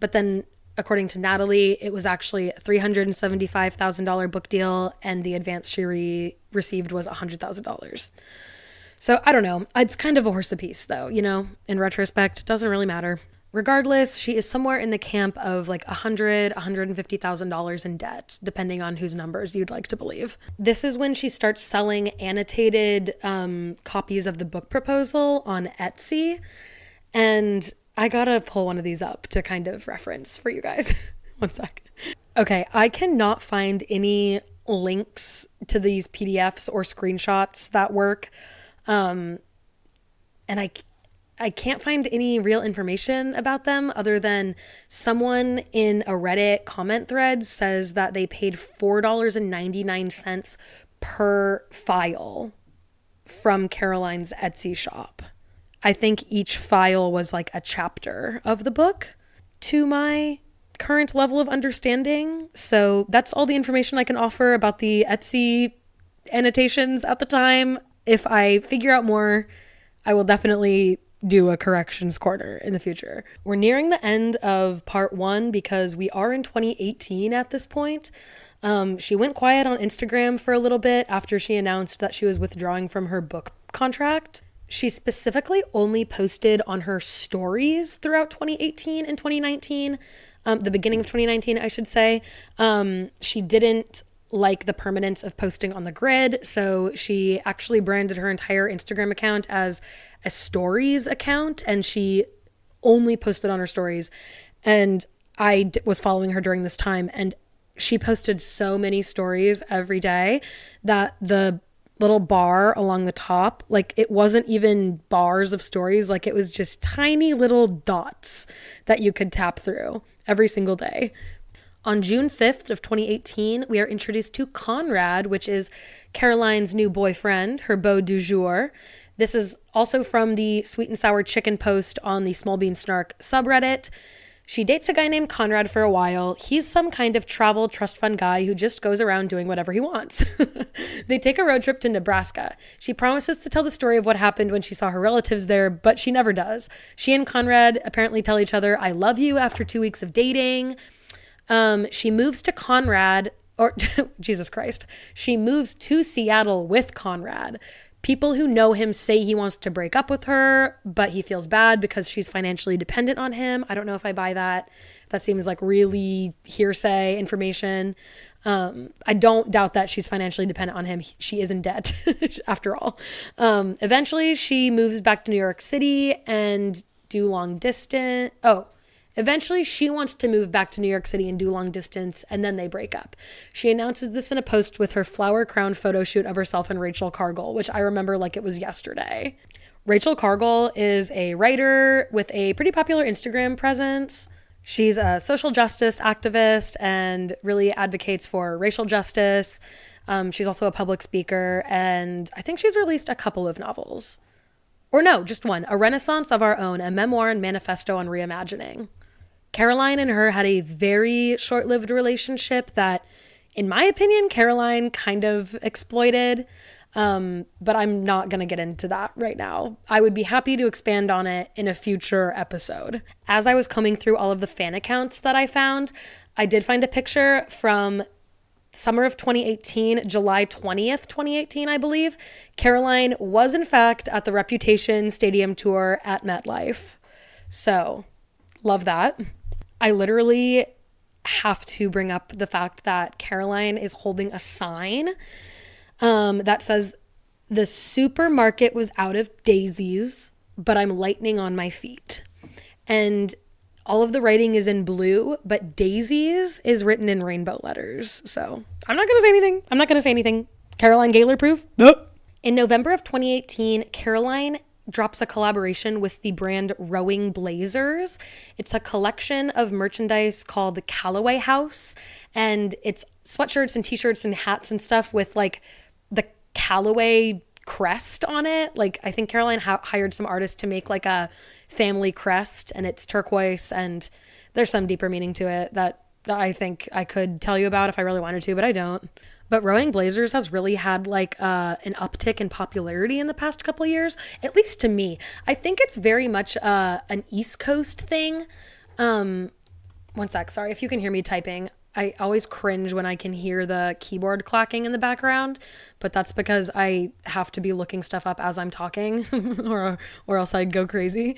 But then according to Natalie, it was actually a $375,000 book deal and the advance she received was $100,000. So I don't know. It's kind of a horse apiece though, you know, in retrospect, it doesn't really matter. Regardless, she is somewhere in the camp of like $150,000 in debt, depending on whose numbers you'd like to believe. This is when she starts selling annotated copies of the book proposal on Etsy. And I gotta pull one of these up to kind of reference for you guys. One sec. Okay, I cannot find any links to these PDFs or screenshots that work. And I can't find any real information about them other than someone in a Reddit comment thread says that they paid $4.99 per file from Caroline's Etsy shop. I think each file was like a chapter of the book to my current level of understanding. So that's all the information I can offer about the Etsy annotations at the time. If I figure out more, I will definitely do a corrections corner in the future. We're nearing the end of part 1 because we are in 2018 at this point. She went quiet on Instagram for a little bit after she announced that she was withdrawing from her book contract. She specifically only posted on her stories throughout 2018 and 2019, the beginning of 2019, I should say. She didn't like the permanence of posting on the grid, so she actually branded her entire Instagram account as a stories account, and she only posted on her stories. And I was following her during this time, and she posted so many stories every day that the little bar along the top, like it wasn't even bars of stories, like it was just tiny little dots that you could tap through every single day. On June 5th of 2018, we are introduced to Conrad, which is Caroline's new boyfriend, her beau du jour. This is also from the Sweet and Sour Chicken post on the SmolBeanSnark subreddit. She dates a guy named Conrad for a while. He's some kind of travel trust fund guy who just goes around doing whatever he wants. They take a road trip to Nebraska. She promises to tell the story of what happened when she saw her relatives there, but she never does. She and Conrad apparently tell each other, "I love you," after 2 weeks of dating. She moves to Conrad, or Jesus Christ, she moves to Seattle with Conrad. People who know him say he wants to break up with her, but he feels bad because she's financially dependent on him. I don't know if I buy that. That seems like really hearsay information. I don't doubt that she's financially dependent on him. She is in debt after all. Eventually she moves back to New York City and do long distance. Eventually, she wants to move back to New York City and do long distance, and then they break up. She announces this in a post with her flower-crowned photo shoot of herself and Rachel Cargle, which I remember like it was yesterday. Rachel Cargle is a writer with a pretty popular Instagram presence. She's a social justice activist and really advocates for racial justice. She's also a public speaker, and I think she's released a couple of novels. Or no, just one, A Renaissance of Our Own, a memoir and manifesto on reimagining. Caroline and her had a very short-lived relationship that, in my opinion, Caroline kind of exploited, but I'm not going to get into that right now. I would be happy to expand on it in a future episode. As I was combing through all of the fan accounts that I found, I did find a picture from summer of 2018, July 20th, 2018, I believe. Caroline was, in fact, at the Reputation Stadium tour at MetLife. So, love that. I literally have to bring up the fact that Caroline is holding a sign that says, "The supermarket was out of daisies, but I'm lightning on my feet." And all of the writing is in blue, but daisies is written in rainbow letters. So I'm not going to say anything. Caroline Gaylor proof? Nope. In November of 2018, Caroline drops a collaboration with the brand Rowing Blazers. It's a collection of merchandise called the Calloway House, and it's sweatshirts and t-shirts and hats and stuff with like the Calloway crest on it. Like I think Caroline hired some artists to make like a family crest, and it's turquoise, and there's some deeper meaning to it that I think I could tell you about if I really wanted to, but I don't. But Rowing Blazers has really had like an uptick in popularity in the past couple of years, at least to me. I think it's very much an East Coast thing. One sec, sorry if you can hear me typing. I always cringe when I can hear the keyboard clacking in the background, but that's because I have to be looking stuff up as I'm talking or else I'd go crazy.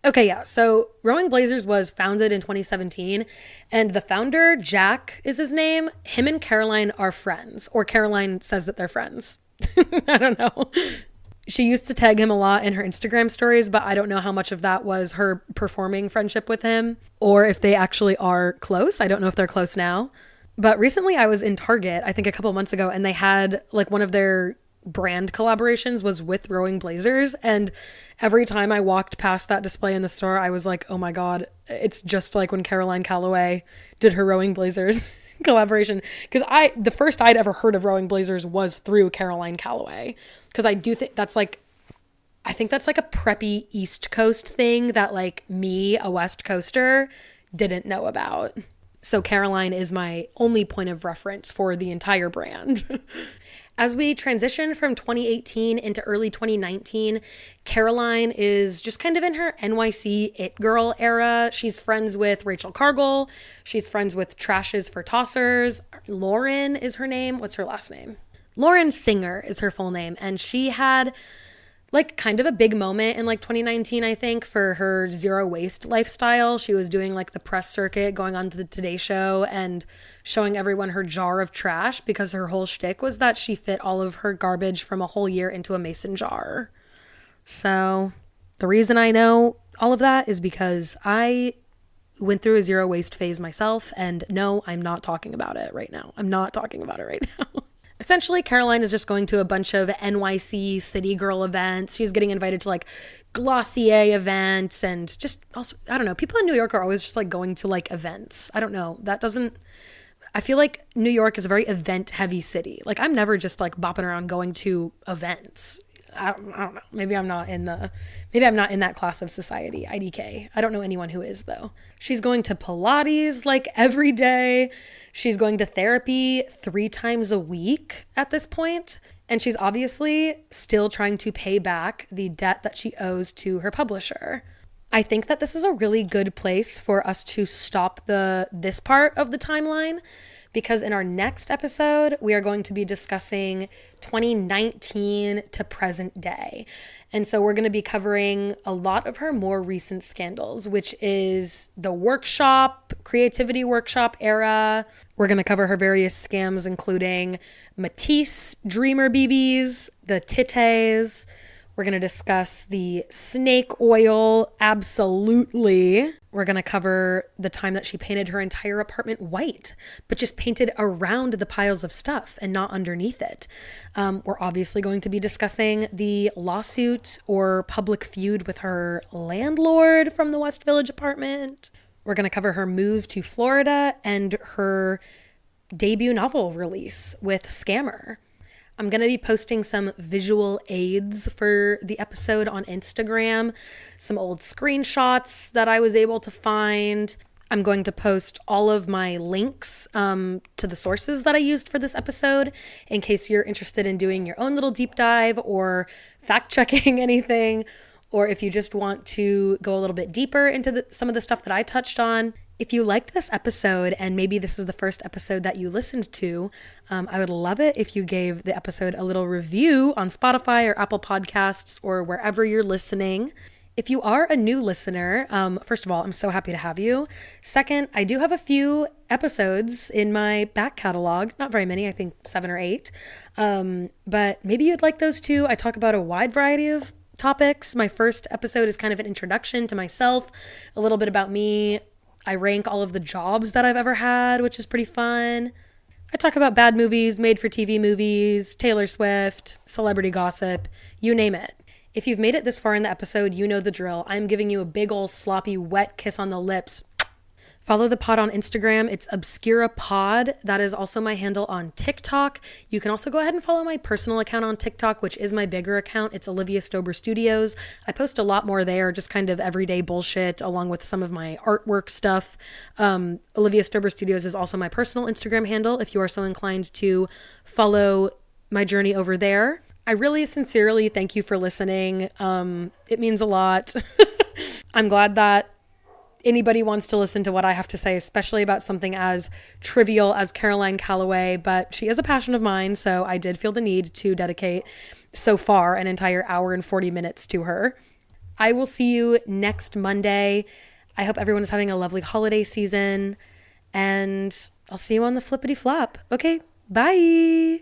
Okay, yeah, so Rowing Blazers was founded in 2017, and the founder, Jack is his name. Him and Caroline are friends, or Caroline says that they're friends. I don't know. She used to tag him a lot in her Instagram stories, but I don't know how much of that was her performing friendship with him, or if they actually are close. I don't know if they're close now. But recently I was in Target, I think a couple months ago, and they had like one of their brand collaborations was with Rowing Blazers, and every time I walked past that display in the store, I was like, oh my god, it's just like when Caroline Calloway did her Rowing Blazers collaboration, because the first I'd ever heard of Rowing Blazers was through Caroline Calloway, because I do think that's like a preppy East Coast thing that like me, a West Coaster, didn't know about. So Caroline is my only point of reference for the entire brand. As we transition from 2018 into early 2019, Caroline is just kind of in her NYC it girl era. She's friends with Rachel Cargle. She's friends with Trashes for Tossers. Lauren is her name. What's her last name? Lauren Singer is her full name. And she had like kind of a big moment in like 2019, I think, for her zero waste lifestyle. She was doing like the press circuit, going on to the Today Show and showing everyone her jar of trash, because her whole shtick was that she fit all of her garbage from a whole year into a mason jar. So the reason I know all of that is because I went through a zero waste phase myself, and no, I'm not talking about it right now. I'm not talking about it right now. Essentially, Caroline is just going to a bunch of NYC city girl events. She's getting invited to like Glossier events and just also, I don't know, people in New York are always just like going to like events. I don't know. I feel like New York is a very event heavy city. Like I'm never just like bopping around going to events. I don't know. Maybe I'm not in that class of society, IDK. I don't know anyone who is though. She's going to Pilates like every day. She's going to therapy 3 times a week at this point. And she's obviously still trying to pay back the debt that she owes to her publisher. I think that this is a really good place for us to stop this part of the timeline, because in our next episode, we are going to be discussing 2019 to present day. And so we're going to be covering a lot of her more recent scandals, which is the creativity workshop era. We're going to cover her various scams, including Matisse Dreamer BBs, the Tittes. We're going to discuss the snake oil, absolutely. We're going to cover the time that she painted her entire apartment white, but just painted around the piles of stuff and not underneath it. We're obviously going to be discussing the lawsuit or public feud with her landlord from the West Village apartment. We're going to cover her move to Florida and her debut novel release with Scammer. I'm going to be posting some visual aids for the episode on Instagram, some old screenshots that I was able to find. I'm going to post all of my links to the sources that I used for this episode in case you're interested in doing your own little deep dive or fact checking anything, or if you just want to go a little bit deeper into some of the stuff that I touched on. If you liked this episode and maybe this is the first episode that you listened to, I would love it if you gave the episode a little review on Spotify or Apple Podcasts or wherever you're listening. If you are a new listener, first of all, I'm so happy to have you. Second, I do have a few episodes in my back catalog, not very many, I think 7 or 8, but maybe you'd like those too. I talk about a wide variety of topics. My first episode is kind of an introduction to myself, a little bit about me. I rank all of the jobs that I've ever had, which is pretty fun. I talk about bad movies, made-for-TV movies, Taylor Swift, celebrity gossip, you name it. If you've made it this far in the episode, you know the drill. I'm giving you a big ol' sloppy, wet kiss on the lips. Follow the pod on Instagram. It's ObscuraPod. That is also my handle on TikTok. You can also go ahead and follow my personal account on TikTok, which is my bigger account. It's Olivia Stober Studios. I post a lot more there, just kind of everyday bullshit, along with some of my artwork stuff. Olivia Stober Studios is also my personal Instagram handle, if you are so inclined to follow my journey over there. I really sincerely thank you for listening. It means a lot. I'm glad that anybody wants to listen to what I have to say, especially about something as trivial as Caroline Calloway, but she is a passion of mine, so I did feel the need to dedicate so far an entire hour and 40 minutes to her. I will see you next Monday. I hope everyone is having a lovely holiday season, and I'll see you on the flippity flop. Okay, bye.